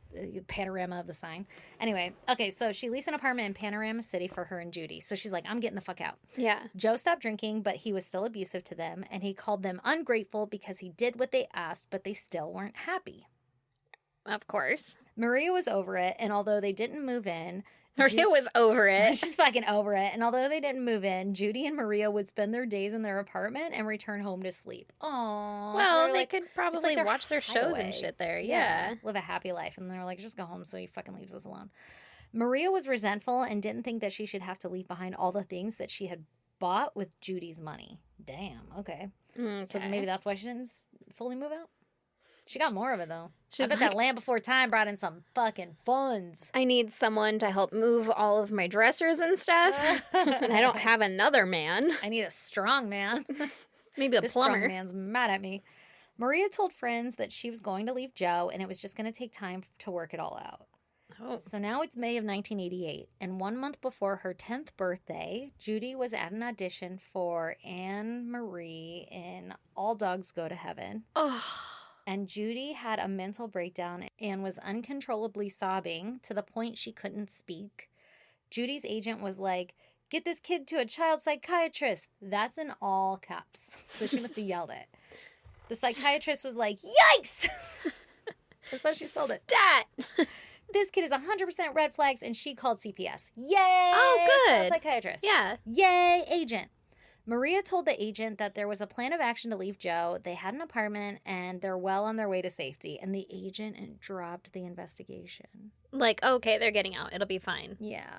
panorama of the sign. Anyway, okay, so she leased an apartment in Panorama City for her and Judy. So she's like, I'm getting the fuck out. Yeah. Joe stopped drinking, but he was still abusive to them, and he called them ungrateful because he did what they asked, but they still weren't happy. Of course. Maria was over it, and although they didn't move in... Maria was over it. She's fucking over it. And although they didn't move in, Judy and Maria would spend their days in their apartment and return home to sleep. Aww. Well, So they could probably their watch their shows and hideaway. shit there. Yeah. Live a happy life. And they're like, just go home so he fucking leaves us alone. Maria was resentful and didn't think that she should have to leave behind all the things that she had bought with Judy's money. Damn. Okay. So maybe that's why she didn't fully move out. She got more of it, though. She's I bet that Land Before Time brought in some fucking funds. I need someone to help move all of my dressers and stuff. And I don't have another man. I need a strong man. Maybe a This plumber. strong man's mad at me. Maria told friends that she was going to leave Joe, and it was just going to take time to work it all out. Oh. So now it's May of 1988, and 1 month before her 10th birthday, Judy was at an audition for Anne Marie in All Dogs Go to Heaven. Oh. And Judy had a mental breakdown and was uncontrollably sobbing to the point she couldn't speak. Judy's agent was like, "Get this kid to a child psychiatrist." That's in all caps. So she must have yelled it. The psychiatrist was like, "Yikes!" That's how she spelled it. Stat. This kid is 100% red flags, and she called CPS. Yay! Oh, good. Child psychiatrist. Yeah. Yay, agent. Maria told the agent that there was a plan of action to leave Joe. They had an apartment, and they're well on their way to safety. And the agent dropped the investigation. Like, okay, they're getting out. It'll be fine. Yeah.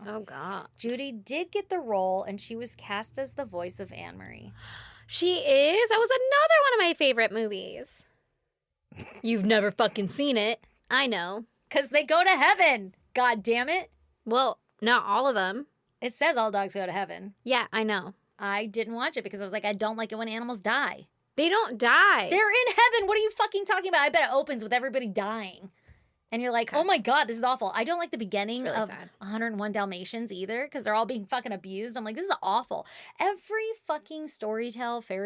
Oh, God. Judy did get the role, and she was cast as the voice of Anne Marie. She is? That was another one of my favorite movies. You've never fucking seen it. I know. Because they go to heaven. God damn it. Well, not all of them. It says all dogs go to heaven. Yeah, I know. I didn't watch it because I was like, I don't like it when animals die. They don't die. They're in heaven. What are you fucking talking about? I bet it opens with everybody dying. And you're like, oh my God, this is awful. I don't like the beginning really of sad. 101 Dalmatians either because they're all being fucking abused. I'm like, this is awful. Every fucking fairy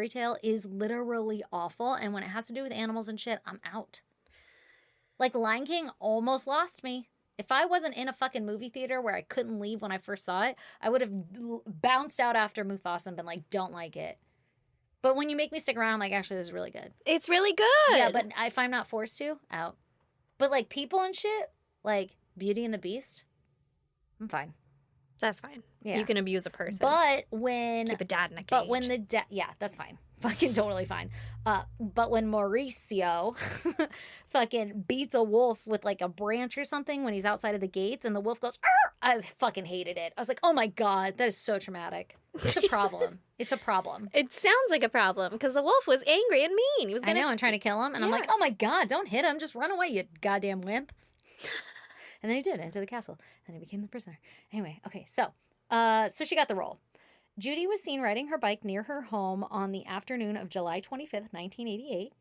tale is literally awful. And when it has to do with animals and shit, I'm out. Like Lion King almost lost me. If I wasn't in a fucking movie theater where I couldn't leave when I first saw it, I would have bounced out after Mufasa and been like, don't like it. But when you make me stick around, I'm like, actually, this is really good. It's really good. Yeah, but if I'm not forced to, out. But like people and shit, like Beauty and the Beast, I'm fine. That's fine. Yeah. You can abuse a person. But when... keep a dad in a cage. But when the... yeah, that's fine. Fucking totally fine. But when Mauricio fucking beats a wolf with like a branch or something when he's outside of the gates and the wolf goes, "Arr!" I fucking hated it. I was like, oh my God, that is so traumatic. It's a problem. It's a problem. It sounds like a problem because the wolf was angry and mean. He was I gonna... know, I'm trying to kill him. And I'm like, oh my God, don't hit him. Just run away, you goddamn wimp. And then he did, into the castle. And he became the prisoner. Anyway, okay, so she got the role. Judy was seen riding her bike near her home on the afternoon of July 25th, 1988.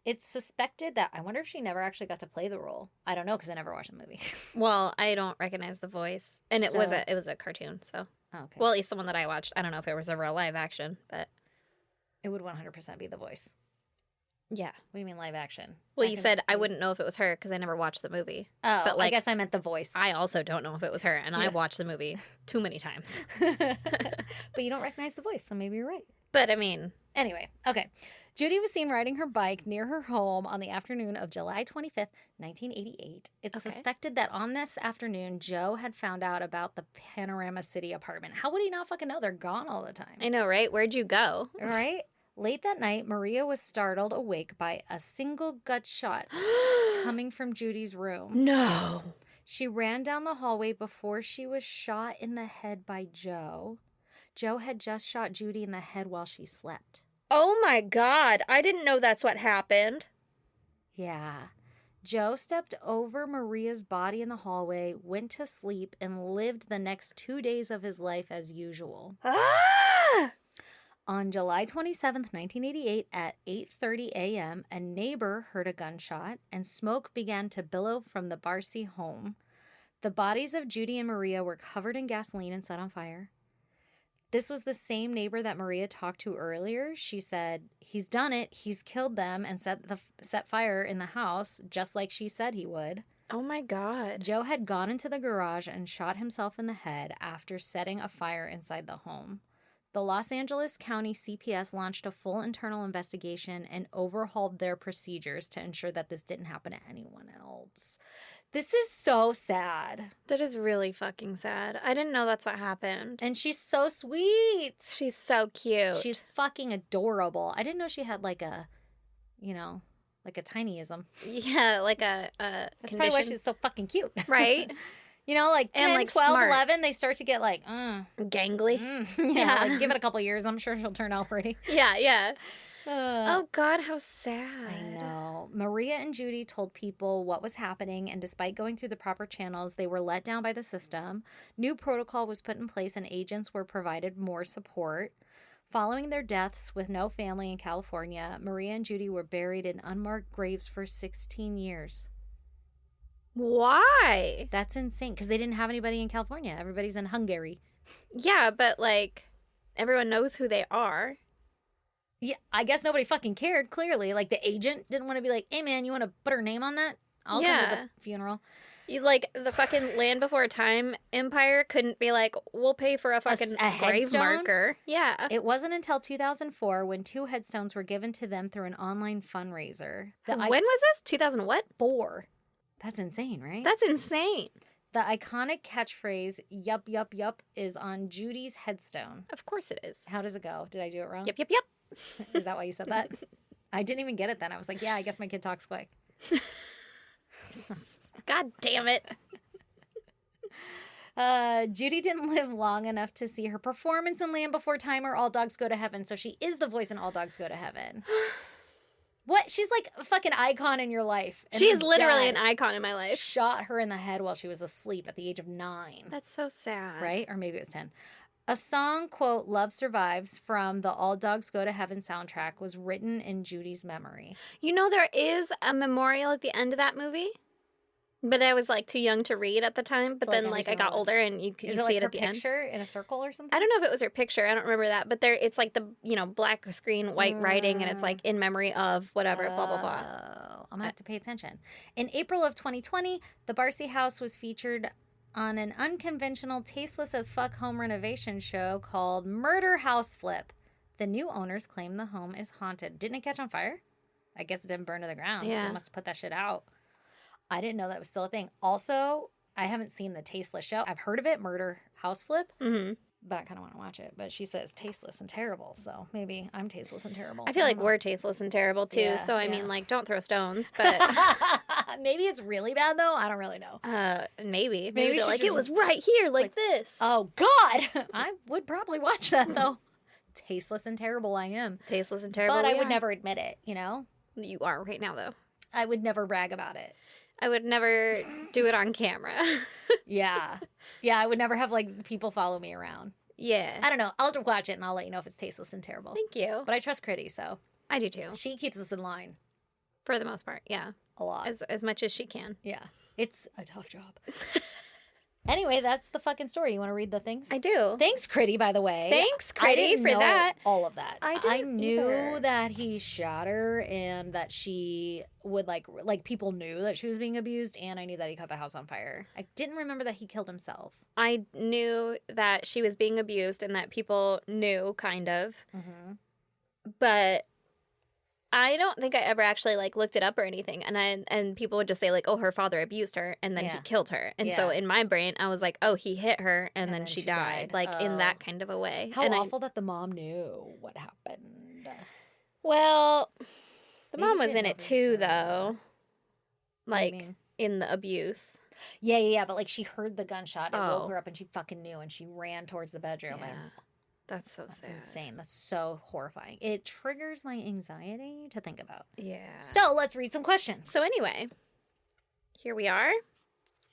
It's suspected that, I wonder if she never actually got to play the role. I don't know because I never watched the movie. Well, I don't recognize the voice. And it was So- a cartoon, so. Oh, okay. Well, at least the one that I watched. I don't know if it was a real live action, but it would 100% be the voice. yeah. What do you mean live action? Well, you said I wouldn't know if it was her because I never watched the movie. Oh, but, I like, guess I meant the voice. I also don't know if it was her, and I Yeah. watched the movie too many times. But you don't recognize the voice, so maybe you're right. But, I mean, Anyway, okay. Judy was seen riding her bike near her home on the afternoon of July 25th, 1988. It's Okay. suspected that on this afternoon, Joe had found out about the Panorama City apartment. How would he not fucking know? They're gone all the time. I know, right? Where'd you go? All right? Late that night, Maria was startled awake by a single gunshot coming from Judy's room. No. She ran down the hallway before she was shot in the head by Joe. Joe had just shot Judy in the head while she slept. Oh my God. I didn't know that's what happened. Yeah. Joe stepped over Maria's body in the hallway, went to sleep, and lived the next 2 days of his life as usual. Ah! On July 27th, 1988, at 8:30 a.m., a neighbor heard a gunshot, and smoke began to billow from the Barsi home. The bodies of Judy and Maria were covered in gasoline and set on fire. This was the same neighbor that Maria talked to earlier. She said, he's done it. He's killed them and set fire in the house, just like she said he would. Oh my God. Joe had gone into the garage and shot himself in the head after setting a fire inside the home. The Los Angeles County CPS launched a full internal investigation and overhauled their procedures to ensure that this didn't happen to anyone else. This is so sad. That is really fucking sad. I didn't know that's what happened. And she's so sweet. She's so cute. She's fucking adorable. I didn't know she had like a tinyism. yeah, like a That's probably why she's so fucking cute. right? Like 10, And, like, 12, smart. 11, they start to get like, Gangly. yeah, like, give it a couple years. I'm sure she'll turn out pretty. Yeah, yeah. Oh, Oh God, how sad. I know. Maria and Judy told people what was happening, and despite going through the proper channels, they were let down by the system. New protocol was put in place, and agents were provided more support. Following their deaths with no family in California, Maria and Judy were buried in unmarked graves for 16 years. Why? That's insane, because they didn't have anybody in California. Everybody's in Hungary. Yeah, but like everyone knows who they are. Yeah, I guess nobody fucking cared, clearly. Like, the agent didn't want to be like, hey, man, you want to put her name on that? I'll come to Yeah. the funeral. You like the fucking Land Before Time Empire couldn't be like, we'll pay for a fucking a grave headstone? marker. Yeah. It wasn't until 2004 when 2 headstones were given to them through an online fundraiser. When was this? 2000 what? 4. That's insane, right? That's insane. The iconic catchphrase, yup, yup, yup, is on Judy's headstone. Of course it is. How does it go? Did I do it wrong? Yep, yep, yep. Is that why you said that? I didn't even get it then. I was like, yeah, I guess my kid talks quick. God damn it. Judy didn't live long enough to see her performance in Land Before Time or All Dogs Go to Heaven, so she is the voice in All Dogs Go to Heaven. What? She's like a fucking icon in your life. And She is her literally dad an icon in my life. shot her in the head while she was asleep at the age of 9. That's so sad. Right? Or maybe it was 10. A song, quote, Love Survives from the All Dogs Go to Heaven soundtrack was written in Judy's memory. You know, there is a memorial at the end of that movie, but I was like too young to read at the time. But So, like, then, every like, I single got one. older and you Is it see like it her at the end. picture in a circle or something? I don't know if it was her picture. I don't remember that. But it's like the, black screen, white writing, and it's like in memory of whatever, blah, blah, blah. Oh, I'm going to have to pay attention. In April of 2020, the Barsi house was featured on an unconventional, tasteless as fuck home renovation show called Murder House Flip. The new owners claim the home is haunted. Didn't it catch on fire? I guess it didn't burn to the ground. Yeah. They must have put that shit out. I didn't know that was still a thing. Also, I haven't seen the Tasteless show. I've heard of it, Murder House Flip, Mm-hmm. but I kind of want to watch it. But she says tasteless and terrible, so maybe I'm tasteless and terrible. I feel like don't know. we're tasteless and terrible, too. Yeah, So, I yeah. mean, like, don't throw stones. But Maybe it's really bad, though. I don't really know. maybe. Maybe Maybe she they're like, should it was right here, like this. Oh, God! I would probably watch that, though. Tasteless and terrible I am. Tasteless and terrible. But I we would are. never admit it, you know? You are right now, though. I would never brag about it. I would never do it on camera. Yeah. Yeah, I would never have, like, people follow me around. Yeah. I don't know. I'll watch it, and I'll let you know if it's tasteless and terrible. Thank you. But I trust Critty, so I do, too. she keeps us in line. For the most part, yeah. A lot. As much as she can. Yeah. It's a tough job. Anyway, that's the fucking story. You want to read the things? I do. Thanks, Critty, by the way. Thanks, I Critty, didn't for know that. all of that. I didn't knew either. that he shot her and that she would like people knew that she was being abused, and I knew that he caught the house on fire. I didn't remember that he killed himself. I knew that she was being abused and that people knew, kind of. Mm-hmm. But I don't think I ever actually like looked it up or anything. And people would just say like, oh, her father abused her and then he killed her. And so in my brain, I was like, oh, he hit her and then she died. Like in that kind of a way. How awful that the mom knew what happened. Well, the Maybe mom she was had in it nothing too, to- though. What do you Like mean? in the abuse. Yeah. But like she heard the gunshot. It Oh. woke her up and she fucking knew and she ran towards the bedroom. Yeah. And That's so that's sad. insane. That's so horrifying. It triggers my anxiety to think about. Yeah. So let's read some questions. So anyway, here we are.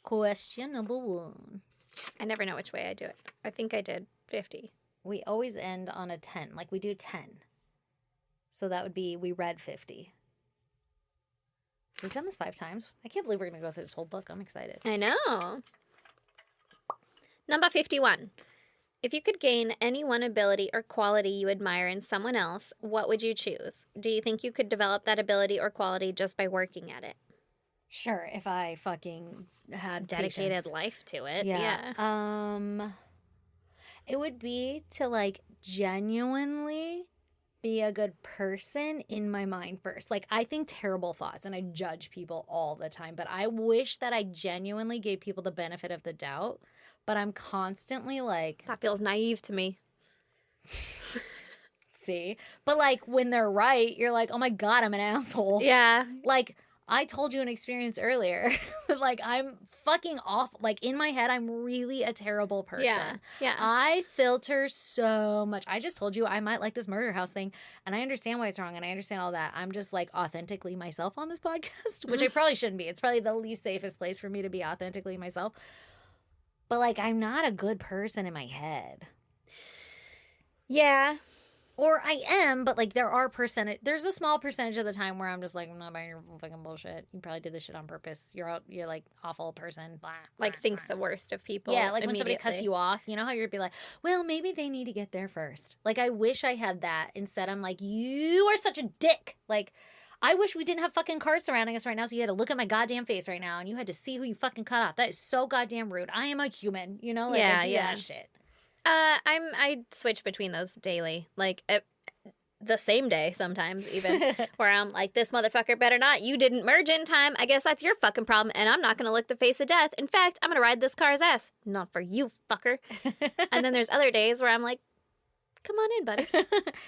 Question number 1. I never know which way I do it. I think I did 50. We always end on a 10. Like we do 10. So that would be we read 50. We've done this 5 times. I can't believe we're going to go through this whole book. I'm excited. I know. Number 51. If you could gain any one ability or quality you admire in someone else, what would you choose? Do you think you could develop that ability or quality just by working at it? Sure, if I fucking had Dedicated patience. life to it. Yeah. It would be to like genuinely be a good person in my mind first. Like I think terrible thoughts and I judge people all the time, but I wish that I genuinely gave people the benefit of the doubt, but I'm constantly like, That feels naive to me. see, but like when they're right, you're like, oh my God, I'm an asshole. Yeah. Like I told you an experience earlier. Like I'm fucking off. Like in my head, I'm really a terrible person. Yeah. I filter so much. I just told you I might like this murder house thing, and I understand why it's wrong, and I understand all that. I'm just like authentically myself on this podcast, which I probably shouldn't be. It's probably the least safest place for me to be authentically myself. But like I'm not a good person in my head. Yeah. Or I am, but like there's a small percentage of the time where I'm just like, I'm not buying your fucking bullshit. You probably did this shit on purpose. You're like awful person. Blah, Like blah, think blah. the worst of people. Yeah, like when somebody cuts immediately. you off, you know how you'd be like, well, maybe they need to get there first. Like I wish I had that. Instead, I'm like, you are such a dick. Like I wish we didn't have fucking cars surrounding us right now, so you had to look at my goddamn face right now and you had to see who you fucking cut off. That is so goddamn rude. I am a human, you know? Like I do that shit. I switch between those daily. Like the same day sometimes even where I'm like, this motherfucker better not. You didn't merge in time. I guess that's your fucking problem and I'm not going to look the face of death. In fact, I'm going to ride this car's ass. Not for you, fucker. And then there's other days where I'm like, come on in, buddy.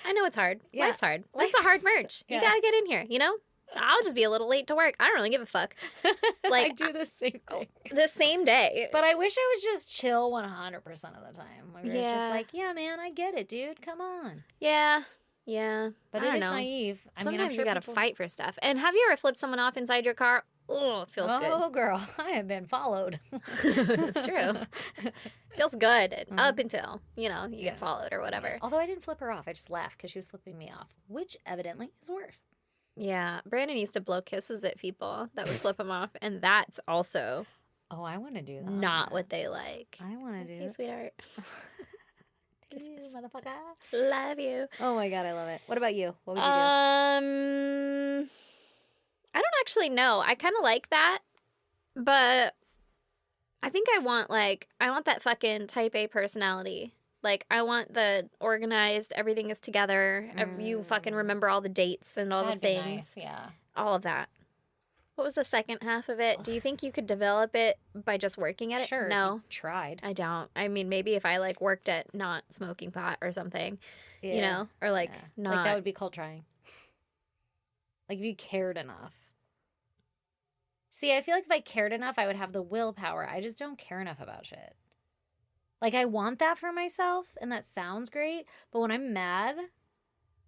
I know it's hard. Yeah. Life's hard. This is a hard merge. You Yeah. got to get in here, you know? I'll just be a little late to work. I don't really give a fuck. Like I do the same thing. the same day. But I wish I was just chill 100% of the time. Where it's just Yeah. like, yeah, man, I get it, dude. Come on. Yeah. But I it don't is know. naive. I mean, I'm Sometimes sure you gotta people... fight for stuff. And have you ever flipped someone off inside your car? Oh, it feels Oh, girl, I have been followed. good. It's true. Feels good up until, you get followed or whatever. Although I didn't flip her off. I just laughed because she was flipping me off, which evidently is worse. Yeah. Brandon used to blow kisses at people that would flip him off. And that's also Oh, I want to do that. not what they like. I want to do Hey, that. sweetheart. You motherfucker. Love you. Oh my God, I love it. What about you? What would you I don't actually know. I kind of like that, but I think I want that fucking type A personality. Like I want the organized, everything is together. You fucking remember all the dates and all That'd the be things. nice, yeah. All of that. What was the second half of it? Do you think you could develop it by just working at it? Sure. No, if you tried. I don't. I mean, maybe if I worked at not smoking pot or something, Yeah. or Yeah. not. Like that would be called trying. Like if you cared enough. See, I feel like if I cared enough, I would have the willpower. I just don't care enough about shit. Like I want that for myself, and that sounds great. But when I'm mad,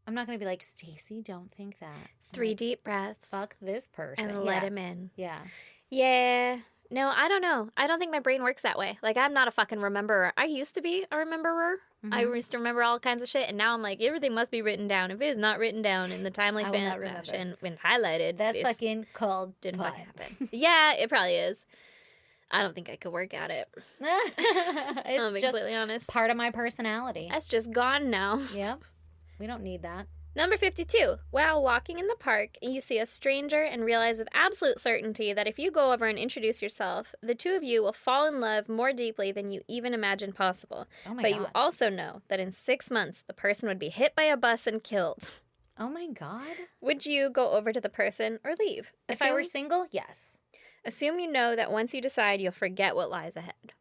I'm not going to be like, Stacey, don't think that. 3 Like, deep breaths fuck this person. and let him in. Yeah. Yeah. No, I don't know. I don't think my brain works that way. Like, I'm not a fucking rememberer. I used to be a rememberer. I used to remember all kinds of shit, and now I'm like, everything must be written down. If it is not written down in the timely I will not fashion when highlighted, That's it's- fucking called didn't put. fucking happen. Yeah, it probably is. I don't think I could work at it. I'll It's be just completely honest. part of my personality. That's just gone now. Yep. We don't need that. Number 52. While walking in the park, you see a stranger and realize with absolute certainty that if you go over and introduce yourself, the two of you will fall in love more deeply than you even imagined possible. Oh my But God. you also know that in 6 months, the person would be hit by a bus and killed. Oh my God. Would you go over to the person or leave? If I were single, yes. Assume you know that once you decide, you'll forget what lies ahead.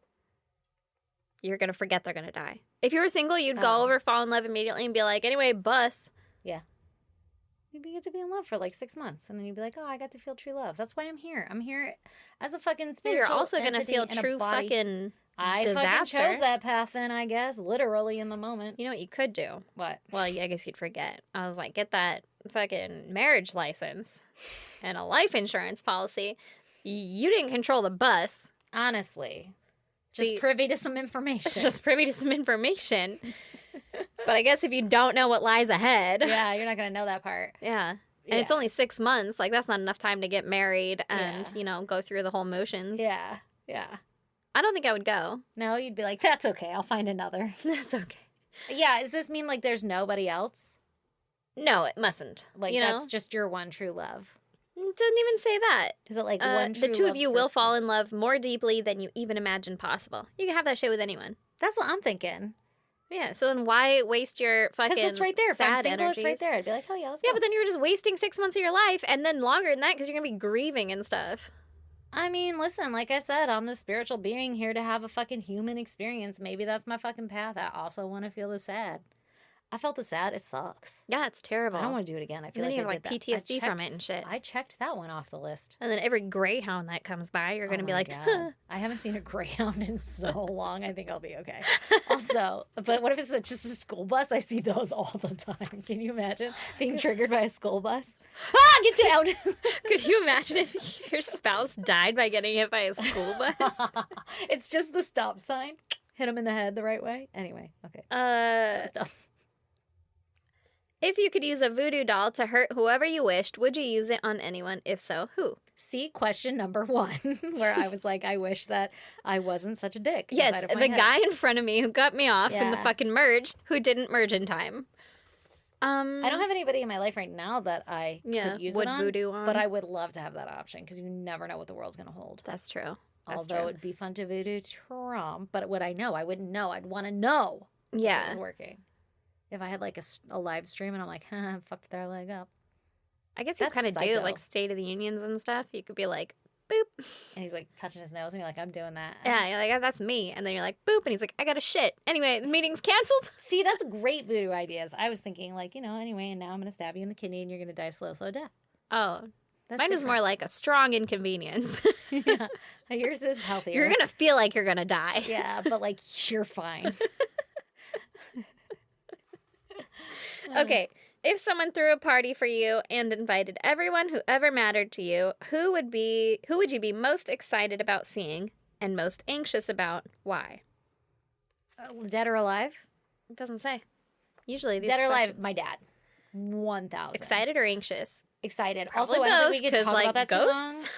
You're going to forget they're going to die. If you were single, you'd go Oh. over, fall in love immediately, and be like, anyway, bus. Yeah. Maybe you get to be in love for like 6 months, and then you'd be like, oh, I got to feel true love. That's why I'm here. I'm here as a fucking Yeah, spiritual you're also going to entity feel in a true body. fucking I disaster. fucking chose that path then, I guess, literally in the moment. You know what you could do? What? Well, I guess you'd forget. I was like, get that fucking marriage license and a life insurance policy. You didn't control the bus. Honestly. Just See- privy to some information. Just privy to some information. But I guess if you don't know what lies ahead. Yeah, you're not going to know that part. Yeah. And it's only 6 months. Like, that's not enough time to get married and, Yeah. go through the whole motions. Yeah. Yeah. I don't think I would go. No, you'd be like, that's okay. I'll find another. That's okay. Yeah. Does this mean like there's nobody else? No, it mustn't. Like that's just your one true love? It doesn't even say that. Is it like one true the two of love's you will first fall kiss? in love more deeply than you even imagined possible. You can have that shit with anyone. That's what I'm thinking. Yeah, so then why waste your fucking Because it's right there. If I'm sad single, it's right energies? there. I'd be like, oh yeah, let's Yeah, go. but then you're just wasting 6 months of your life and then longer than that because you're going to be grieving and stuff. I mean, listen, like I said, I'm the spiritual being here to have a fucking human experience. Maybe that's my fucking path. I also want to feel the sad. I felt the sad. It sucks. Yeah, it's terrible. I don't want to do it again. I and feel then like you I have did like that. I PTSD from checked- it and shit. I checked that one off the list. And then every greyhound that comes by, you're going to Oh be my like, God. huh. I haven't seen a greyhound in so long. I think I'll be okay. Also, but what if it's just a school bus? I see those all the time. Can you imagine being triggered by a school bus? Ah, get down! Could you imagine if your spouse died by getting hit by a school bus? It's just the stop sign. Hit him in the head the right way. Anyway, okay. Stop. If you could use a voodoo doll to hurt whoever you wished, would you use it on anyone? If so, who? See question number 1, where I was like, I wish that I wasn't such a dick. Yes, inside of my the head. guy in front of me who cut me off in the Yeah. fucking merge, who didn't merge in time. I don't have anybody in my life right now that I could use would it on, voodoo on. but I would love to have that option because you never know what the world's going to hold. That's true. That's Although true. it'd be fun to voodoo Trump, but would I know? I wouldn't know. I'd want to know if it Yeah. was working. If I had like a live stream and I'm like, I fucked their leg up. I guess you That's kind of do, psycho. like State of the Unions and stuff. You could be like, boop. And he's like touching his nose and you're like, I'm doing that. Yeah, you're like, oh, that's me. And then you're like, boop. And he's like, I got a shit. Anyway, the meeting's canceled. See, that's great voodoo ideas. I was thinking like, anyway, and now I'm going to stab you in the kidney and you're going to die slow death. Oh, That's mine is more like a strong inconvenience. yeah. Yours is healthier. You're going to feel like you're going to die. Yeah, but like you're fine. Okay, if someone threw a party for you and invited everyone who ever mattered to you, who would you be most excited about seeing and most anxious about? Why? Dead or alive? It doesn't say. Usually these Dead or alive? questions- My dad. 1,000. Excited or anxious? Excited. Probably Also, I don't both, think we could 'cause, talk like, about that too long. ghosts.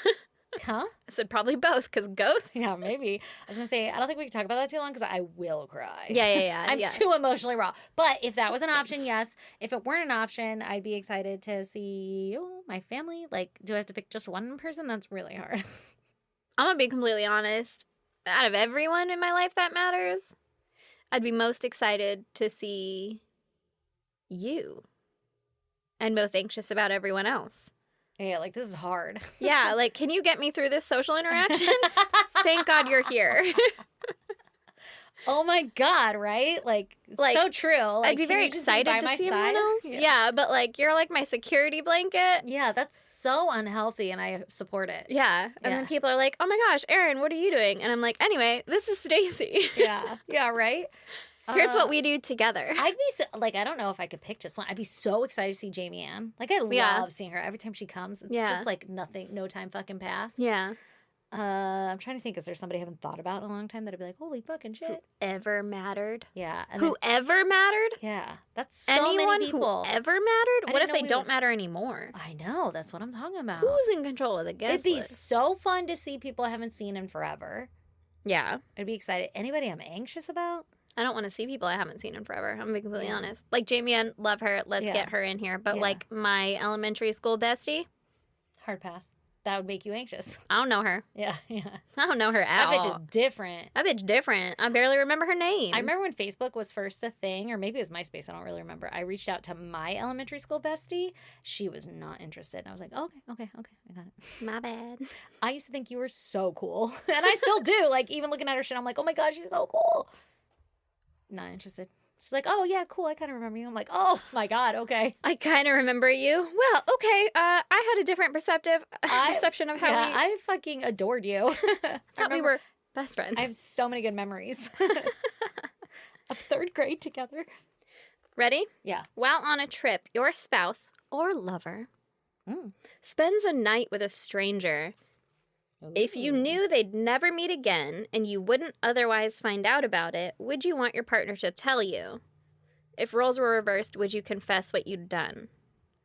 Huh? I said probably both, because ghosts. Yeah, maybe. I was gonna say I don't think we can talk about that too long because I will cry. Yeah. I'm yeah. too emotionally raw. But if that was an Same. option, yes. If it weren't an option, I'd be excited to see my family. Like, do I have to pick just one person? That's really hard. I'm gonna be completely honest. Out of everyone in my life that matters, I'd be most excited to see you, and most anxious about everyone else. Yeah, like this is hard. Yeah, like, can you get me through this social interaction? Thank God you're here. Oh my God, right? Like, it's Like, so true. Like, I'd be can very you just excited by to my see side? everyone else. Yeah, but like, you're like my security blanket. Yeah, that's so unhealthy, and I support it. Yeah. And then Yeah. people are like, oh my gosh, Erin, what are you doing? And I'm like, anyway, this is Stacey. Yeah, right? Here's what we do together. I'd be so, like, I don't know if I could pick just one. I'd be so excited to see Jamie Ann. Like, I love Yeah. seeing her every time she comes. It's Yeah. just like nothing, no time fucking pass. Yeah. I'm trying to think, is there somebody I haven't thought about in a long time that I'd be like, holy fucking shit. Ever mattered? Yeah. And then, Whoever mattered? yeah. That's so Anyone many people. who ever mattered? I What didn't if know they we don't would- matter anymore? I know. That's what I'm talking about. Who's in control of the guest It'd be list? so fun to see people I haven't seen in forever. Yeah. I'd be excited. Anybody I'm anxious about? I don't want to see people I haven't seen in forever. I'm being completely Yeah. honest. Like Jamie Ann, love her. Let's Yeah. get her in here. But Yeah. like my elementary school bestie, Hard pass. That would make you anxious. I don't know her. Yeah. I don't know her at That bitch all. is different. That bitch different. I barely remember her name. I remember when Facebook was first a thing, or maybe it was MySpace. I don't really remember. I reached out to my elementary school bestie. She was not interested. And I was like, okay, I got it. My bad. I used to think you were so cool. And I still do. Like, even looking at her shit, I'm like, oh my God, she's so cool. Not interested. She's like, oh yeah, cool. I kind of remember you. I'm like, oh my God, okay. I kind of remember you. Well, okay. I had a different perception of how we I fucking adored you. I thought we remember- were best friends. I have so many good memories of third grade together. Ready? Yeah. While on a trip, your spouse or lover Mm. spends a night with a stranger. If you knew they'd never meet again and you wouldn't otherwise find out about it, would you want your partner to tell you? If roles were reversed, would you confess what you'd done?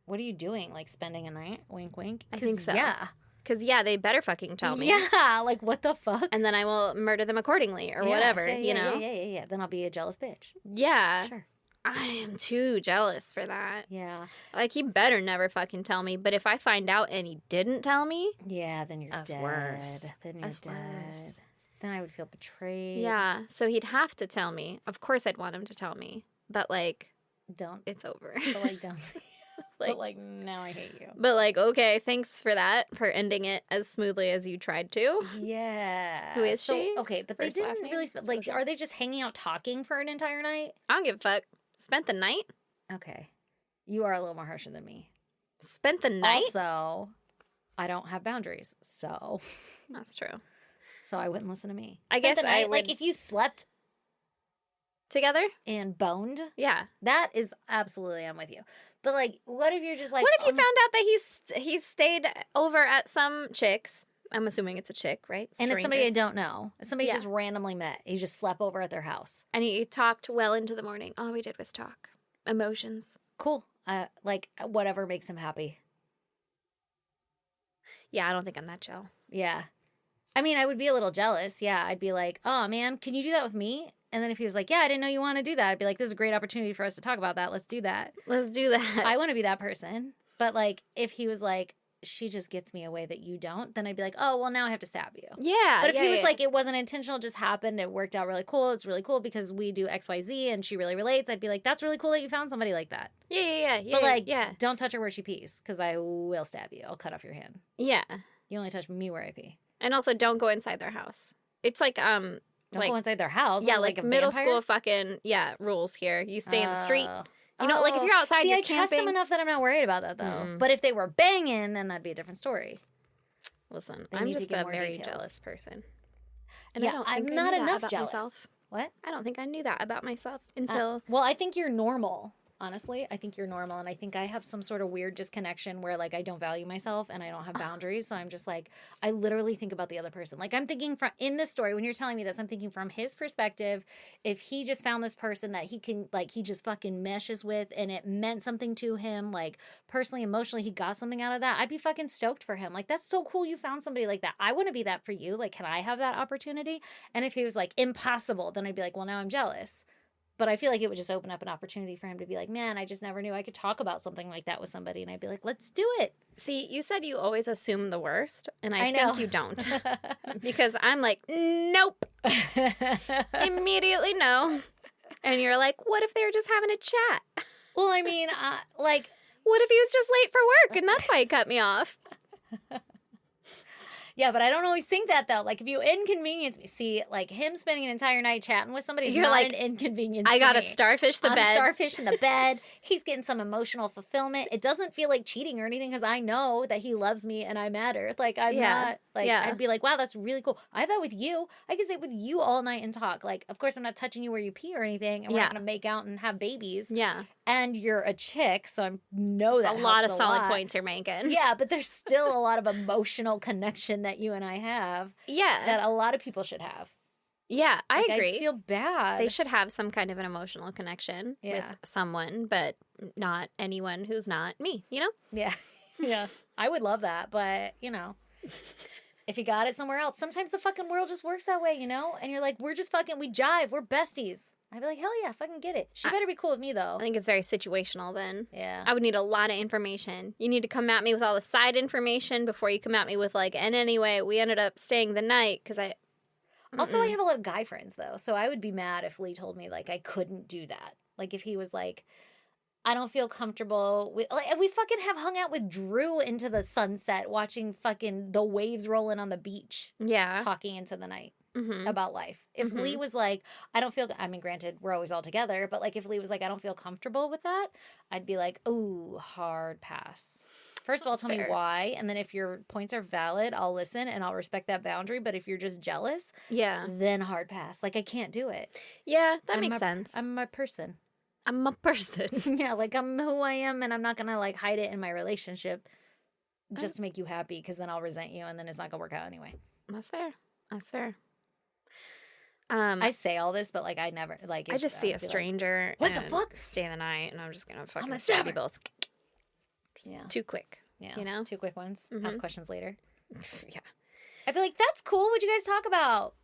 What are you doing? Like spending a night? Wink, wink. I 'Cause, think so. Yeah. Because, yeah, they better fucking tell me. Yeah. Like, what the fuck? And then I will murder them accordingly or Yeah, whatever, yeah, you know? Yeah. Then I'll be a jealous bitch. Yeah. Sure. I am too jealous for that. Yeah. Like, he better never fucking tell me. But if I find out and he didn't tell me, Yeah, then you're That's dead. worse. Then you're That's dead. worse. Then I would feel betrayed. yeah. So he'd have to tell me. Of course I'd want him to tell me. But, like, Don't. it's over. But like, don't. Like- but like, now I hate you. But, like, okay, thanks for that, for ending it as smoothly as you tried to. Yeah. Who is so, she? Okay, but they First, last didn't name? really. Like, Social? are they just hanging out talking for an entire night? I don't give a fuck. Spent the night? Okay. You are a little more harsher than me. Spent the night? Also, I don't have boundaries, so That's true. I wouldn't listen to me. I Spent guess the I night, like would- if you slept Together? and boned, Yeah. that is absolutely I'm with you. But like, what if you're just like, What if you found out that he's stayed over at some chick's? I'm assuming it's a chick, right? and it's somebody I Strangers. don't know, it's somebody you Yeah. just randomly met, you just slept over at their house. And he talked well into the morning. All we did was talk. Emotions. Cool. Like whatever makes him happy. Yeah, I don't think I'm that chill. Yeah. I mean, I would be a little jealous. Yeah, I'd be like, oh man, can you do that with me? And then if he was like, yeah, I didn't know you want to do that, I'd be like, this is a great opportunity for us to talk about that. Let's do that. Let's do that. I want to be that person. But like, if he was like, she just gets me a way that you don't, then I'd be like, oh, well, now I have to stab you. yeah. But if yeah, he was yeah. like, it wasn't intentional, it just happened, it worked out really cool, it's really cool because we do XYZ and she really relates, I'd be like, that's really cool that you found somebody like that. yeah. But like, yeah. don't touch her where she pees because I will stab you. I'll cut off your hand. Yeah. You only touch me where I pee. And also don't go inside their house. It's like, Don't like, go inside their house. yeah, What, like a middle vampire? school fucking, rules here. You stay in the street. You know, like if Oh. you're outside, See, you're I trust him camping. enough that I'm not worried about that though. Mm-mm. But if they were banging, then that'd be a different story. Listen, They I'm need to just get a more very details. jealous person. And Yeah, I don't I'm think I not knew that enough about jealous. myself. What? I don't think I knew that about myself until Well, I think you're normal. Honestly, I think you're normal. And I think I have some sort of weird disconnection where like I don't value myself and I don't have boundaries. So I'm just like, I literally think about the other person. Like I'm thinking from in this story, when you're telling me this, I'm thinking from his perspective, if he just found this person that he can like he just fucking meshes with and it meant something to him, like personally, emotionally, he got something out of that, I'd be fucking stoked for him. Like, that's so cool you found somebody like that. I want to be that for you. Like, can I have that opportunity? And if he was like impossible, then I'd be like, well, now I'm jealous. But I feel like it would just open up an opportunity for him to be like, man, I just never knew I could talk about something like that with somebody. And I'd be like, let's do it. see, you said you always assume the worst, and I I know. think you don't. Because I'm like, nope. Immediately no. And you're like, what if they were just having a chat? Well, I mean, like, What if he was just late for work and that's why he cut me off? yeah, but I don't always think that though. Like, if you inconvenience me, see, like him spending an entire night chatting with somebody is You're not like, an inconvenience. I to gotta me. starfish the I'm bed. starfish in the bed. He's getting some emotional fulfillment. It doesn't feel like cheating or anything because I know that he loves me and I matter. Like, I'm Yeah. not, like, Yeah. I'd be like, wow, that's really cool. I have that with you. I can sit with you all night and talk. Like, of course, I'm not touching you where you pee or anything. And we're Yeah. not going to make out and have babies. Yeah. and you're a chick, so I know It's that a lot of helps solid lot. points you're making. Yeah, but there's still a lot of emotional connection that you and I have Yeah. that a lot of people should have. Yeah, I Like, agree. I feel bad. They should have some kind of an emotional connection with someone, but not anyone who's not me, you know? Yeah. Yeah. I would love that, but, you know, if you got it somewhere else, sometimes the fucking world just works that way, you know? And you're like, we're just fucking, we jive, we're besties. I'd be like, hell yeah, fucking get it. She better be cool with me, though. I think it's very situational then. Yeah. I would need a lot of information. You need to come at me with all the side information before you come at me with, like, and anyway, we ended up staying the night because I... Also, I have a lot of guy friends, though, so I would be mad if Lee told me, like, I couldn't do that. Like, if he was like, I don't feel comfortable with... Like, we fucking have hung out with Drew into the sunset, watching fucking the waves rolling on the beach. Yeah. Talking into the night Mm-hmm. about life. If Lee was like, I don't feel... I mean, granted, we're always all together, but, like, if Lee was like, I don't feel comfortable with that, I'd be like, ooh, hard pass. First of all, tell me why, and then if your points are valid, I'll listen and I'll respect that boundary. But if you're just jealous, then hard pass. Like, I can't do it. Yeah, that makes sense. I'm a person. I'm a person. Yeah, like, I'm who I am, and I'm not gonna, like, hide it in my relationship just to make you happy, because then I'll resent you, and then it's not gonna work out anyway. That's fair. That's fair. I say all this, but, like, I never, like... I just see a stranger like, what the fuck? Stay the night, and I'm just gonna fucking gonna stab stab you her. both. Yeah. Too quick. Yeah. You know? 2 quick ones. Ask questions later. Yeah. I'd be like, that's cool. What'd you guys talk about?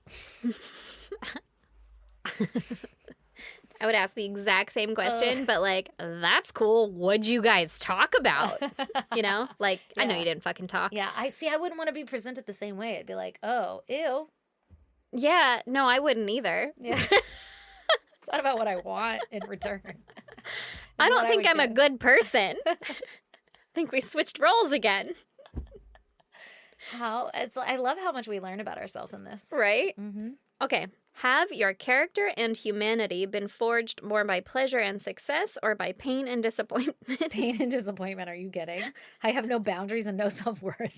I would ask the exact same question, but like, that's cool. What'd you guys talk about? You know? Like, I know you didn't fucking talk. Yeah, I wouldn't want to be presented the same way. I'd be like, oh, ew. Yeah, no, I wouldn't either. Yeah. It's not about what I want in return. I don't think I'm a good person. I think we switched roles again. I love how much we learn about ourselves in this. Right? Mm-hmm. Okay. Have your character and humanity been forged more by pleasure and success or by pain and disappointment? Pain and disappointment, are you kidding? I have no boundaries and no self-worth.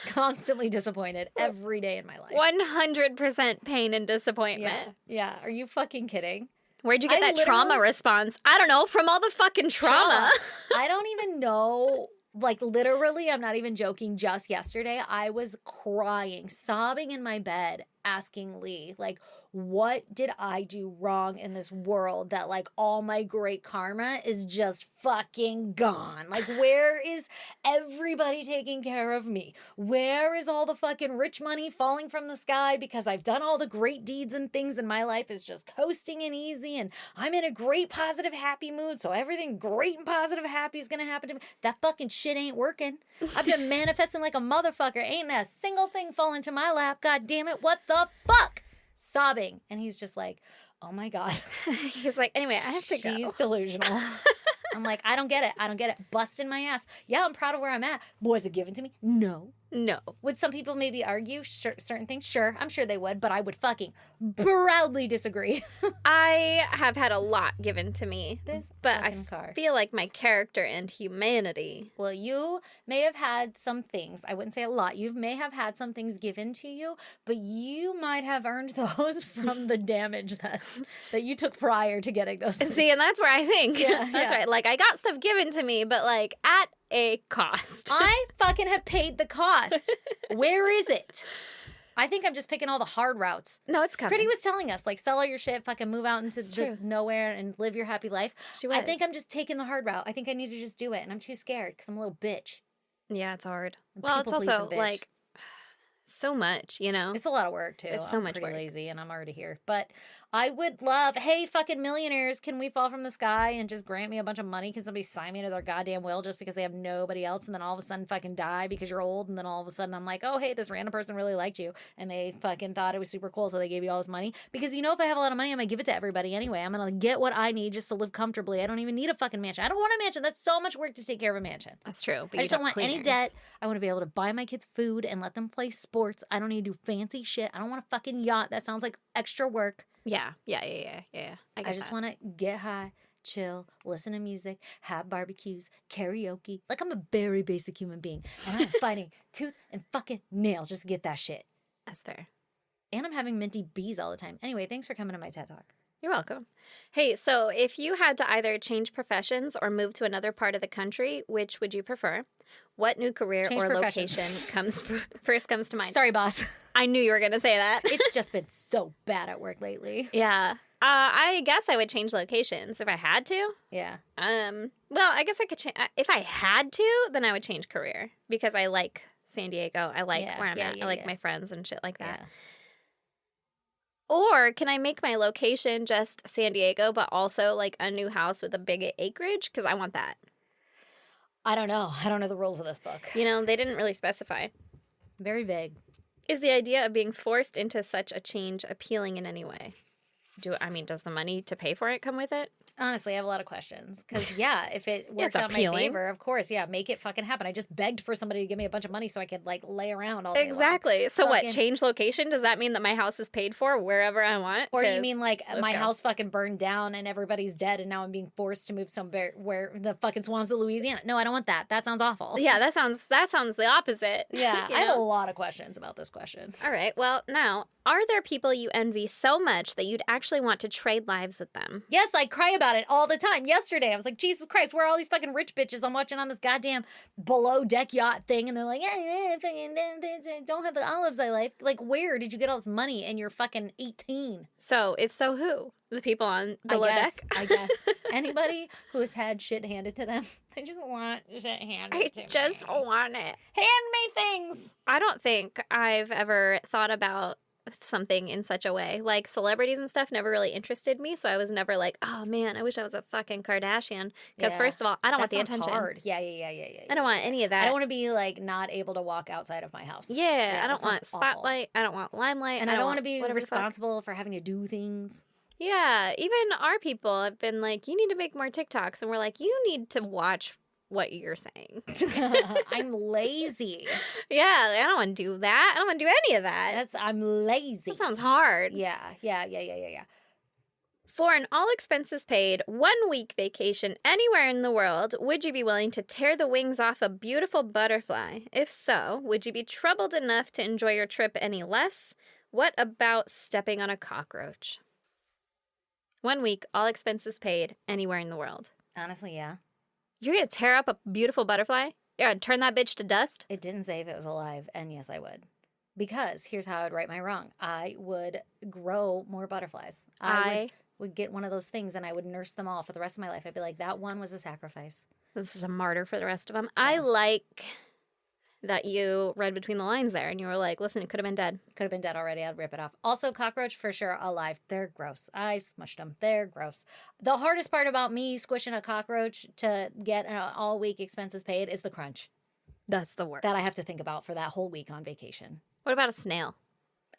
Constantly disappointed every day in my life. 100% pain and disappointment. Yeah. Are you fucking kidding? Where'd you get that trauma response? I don't know, from all the fucking trauma. I don't even know. Like, literally, I'm not even joking. Just yesterday, I was crying, sobbing in my bed, asking Lee, like, what did I do wrong in this world that, like, all my great karma is just fucking gone? Like, where is everybody taking care of me? Where is all the fucking rich money falling from the sky because I've done all the great deeds and things and my life is just coasting and easy and I'm in a great, positive, happy mood, so everything great and positive, happy is gonna happen to me. That fucking shit ain't working. I've been manifesting like a motherfucker. Ain't a single thing falling to my lap. God damn it. What the fuck? Sobbing. And he's just like, oh my God. He's like, anyway, I have to go. She's delusional. I'm like, I don't get it. I don't get it. Busting my ass. Yeah, I'm proud of where I'm at. Was it given to me? No. No. Would some people maybe argue certain things? Sure. I'm sure they would, but I would fucking proudly disagree. I have had a lot given to me, but I car. feel like my character and humanity. Well, you may have had some things. I wouldn't say a lot. You may have had some things given to you, but you might have earned those from the damage that you took prior to getting those things. See, and that's where I think. That's right. Like, I got stuff given to me, but like at a cost. I fucking have paid the cost. Where is it? I think I'm just picking all the hard routes. No, it's coming. Pretty was telling us, like, sell all your shit, fucking move out into the nowhere and live your happy life. She was. I think I'm just taking the hard route. I think I need to just do it, and I'm too scared because I'm a little bitch. Yeah, it's hard. Well, it's also like so much, you know? It's a lot of work, too. It's so much pretty work. lazy, and I'm already here. But I would love, hey, fucking millionaires, can we fall from the sky and just grant me a bunch of money? Can somebody sign me to their goddamn will just because they have nobody else and then all of a sudden fucking die because you're old? And then all of a sudden I'm like, oh, hey, this random person really liked you. And they fucking thought it was super cool, so they gave you all this money. Because, you know, if I have a lot of money, I'm going to give it to everybody anyway. I'm going to get what I need just to live comfortably. I don't even need a fucking mansion. I don't want a mansion. That's so much work to take care of a mansion. That's true. But I just don't want any debt. I want to be able to buy my kids food and let them play sports. I don't need to do fancy shit. I don't want a fucking yacht. That sounds like extra work. Yeah. I just want to get high, chill, listen to music, have barbecues, karaoke. Like, I'm a very basic human being. And I'm fighting tooth and fucking nail just to get that shit. That's fair. And I'm having minty bees all the time. Anyway, thanks for coming to my TED Talk. You're welcome. Hey, so if you had to either change professions or move to another part of the country, which would you prefer? What new career Change or professions. location first comes to mind? Sorry, boss. I knew you were going to say that. It's just been so bad at work lately. Yeah. I guess I would change locations if I had to. Yeah. Well, I guess I could change. If I had to, then I would change career because I like San Diego. I like where I'm at. I like my friends and shit like that. Yeah. Or can I make my location just San Diego, but also like a new house with a big acreage? Because I want that. I don't know. I don't know the rules of this book. You know, they didn't really specify. Very vague. Is the idea of being forced into such a change appealing in any way? Does the money to pay for it come with it? Honestly, I have a lot of questions. Because, yeah, if it works it's out in my appealing. favor, of course, yeah, make it fucking happen. I just begged for somebody to give me a bunch of money so I could, like, lay around all day long. Exactly. So Fucking- what, change location? Does that mean that my house is paid for wherever I want? Or you 'Cause mean, like, let's my go. house fucking burned down and everybody's dead and now I'm being forced to move somewhere where the fucking swamps of Louisiana? No, I don't want that. That sounds awful. Yeah, that sounds the opposite. Yeah, You I have a know? lot of questions about this question. All right. Well, now, are there people you envy so much that you'd actually want to trade lives with them? Yes, I cry about it all the time. Yesterday, I was like, Jesus Christ, where are all these fucking rich bitches I'm watching on this goddamn below deck yacht thing? And they're like, don't have the olives I like. Like, where did you get all this money and you're fucking 18? So, if so, who? The people on below deck? I guess. Anybody who has had shit handed to them. I just want shit handed I to me. just want it. Hand me things. I don't think I've ever thought about something in such a way. Like, celebrities and stuff never really interested me, so I was never like, oh man, I wish I was a fucking Kardashian. Because Yeah. first of all, I don't want the That sounds attention. hard. Yeah. I don't want any of that. I don't want to be like not able to walk outside of my house. Yeah, I that don't want sounds awful. spotlight. I don't want limelight. And I don't want to be whatever the fuck. responsible for having to do things. Yeah, even our people have been like, you need to make more TikToks. And we're like, you need to watch what you're saying. I'm lazy. Yeah, I don't want to do that. I don't want to do any of that. I'm lazy. That sounds hard. Yeah. For an all expenses paid 1 week vacation anywhere in the world, would you be willing to tear the wings off a beautiful butterfly? If so, would you be troubled enough to enjoy your trip any less? What about stepping on a cockroach? 1 week, all expenses paid, anywhere in the world. Honestly, yeah. You're going to tear up a beautiful butterfly? You're going to turn that bitch to dust? It didn't say if it was alive, and yes, I would. Because here's how I would right my wrong. I would grow more butterflies. I would get one of those things, and I would nurse them all for the rest of my life. I'd be like, that one was a sacrifice. This is a martyr for the rest of them. I like that you read between the lines there, and you were like, listen, it could have been dead. Could have been dead already. I'd rip it off. Also, cockroach, for sure, alive. They're gross. I smushed them. They're gross. The hardest part about me squishing a cockroach to get an all-week expenses paid is the crunch. That's the worst. That I have to think about for that whole week on vacation. What about a snail?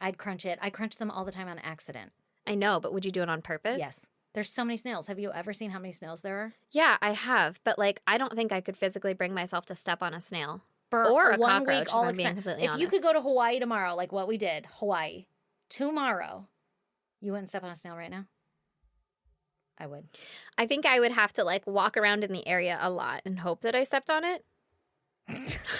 I'd crunch it. I crunch them all the time on accident. I know, but would you do it on purpose? Yes. There's so many snails. Have you ever seen how many snails there are? Yeah, I have, but like, I don't think I could physically bring myself to step on a snail. For Or a 1 cockroach, week, if all I'm being expenses. completely If you honest. could go to Hawaii tomorrow, like what we did, Hawaii, tomorrow, you wouldn't step on a snail right now? I would. I think I would have to like walk around in the area a lot and hope that I stepped on it.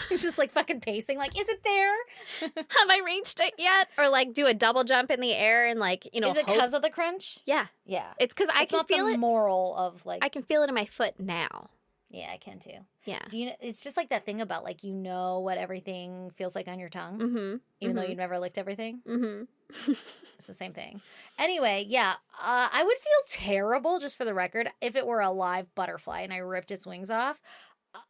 It's just like fucking pacing, like, is it there? Have I reached it yet? Or like do a double jump in the air and like, you know, Is it hope- because of the crunch? Yeah. Yeah. It's because I It's can not feel the it. moral of like, I can feel it in my foot now. yeah, I can too. Yeah. Do you know, it's just like that thing about like, you know what everything feels like on your tongue, Mm-hmm. even though you've never licked everything. Mm-hmm. It's the same thing. Anyway, yeah, I would feel terrible, just for the record, if it were a live butterfly and I ripped its wings off.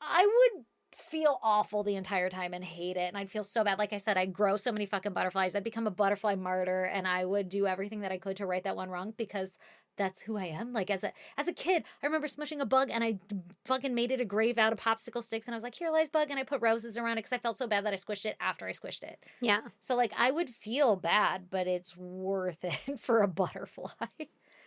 I would feel awful the entire time and hate it, and I'd feel so bad. Like I said, I'd grow so many fucking butterflies. I'd become a butterfly martyr, and I would do everything that I could to right that one wrong, because that's who I am. Like as a kid, I remember smushing a bug and I fucking made it a grave out of popsicle sticks, and I was like, here lies bug, and I put roses around it because I felt so bad that I squished it after I squished it. Yeah. So like I would feel bad, but it's worth it for a butterfly.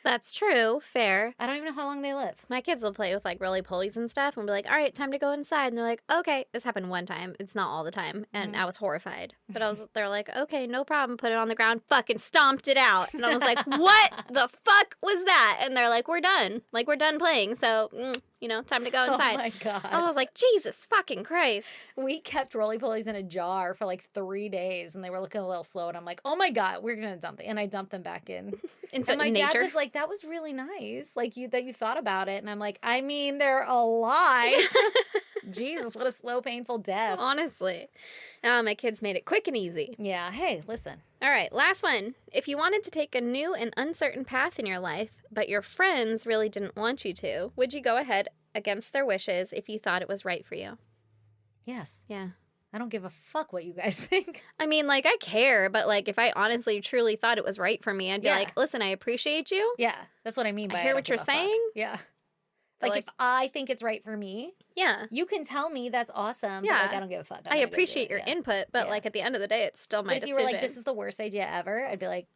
That's true. Fair. I don't even know how long they live. My kids will play with like roly polies and stuff and be like, all right, time to go inside. And they're like, okay. This happened one time. It's not all the time. And I was horrified. But they're like, okay, no problem. Put it on the ground. Fucking stomped it out. And I was like, what the fuck was that? And they're like, we're done. Like, we're done playing. So time to go inside. Oh my God. I was like, Jesus fucking Christ. We kept roly-polies in a jar for like 3 days, and they were looking a little slow, and I'm like, oh my God, we're going to dump it. And I dumped them back in. And my dad was like, that was really nice, like that you thought about it. And I'm like, I mean, they're alive. Jesus, what a slow, painful death. Honestly. My kids made it quick and easy. Yeah, hey, listen. All right, last one. If you wanted to take a new and uncertain path in your life, but your friends really didn't want you to, would you go ahead against their wishes if you thought it was right for you? Yes. Yeah. I don't give a fuck what you guys think. I mean, like, I care, but, like, if I honestly, truly thought it was right for me, I'd be like, listen, I appreciate you. Yeah, that's what I mean by I hear what you're saying. Yeah. But, Like, if I think it's right for me, yeah, you can tell me that's awesome. Yeah. But, like, I don't give a fuck. I appreciate your input, but, Yeah. like, at the end of the day, it's still my But if decision. you were like, this is the worst idea ever, I'd be like,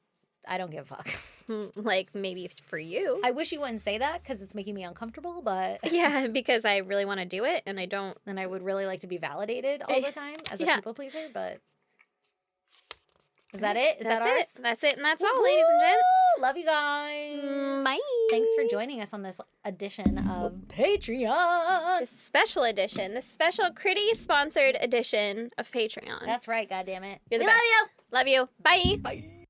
I don't give a fuck. Like, maybe for you. I wish you wouldn't say that because it's making me uncomfortable, but... Yeah, because I really want to do it, and I don't. And I would really like to be validated all the time as a people pleaser, but... Is that it? Is that ours? That's it, and that's all, ladies and gents. Love you guys. Bye. Thanks for joining us on this edition of Patreon. This special edition, this special Critty-sponsored edition of Patreon. That's right, goddammit. You're the We best. love you. Love you. Bye. Bye.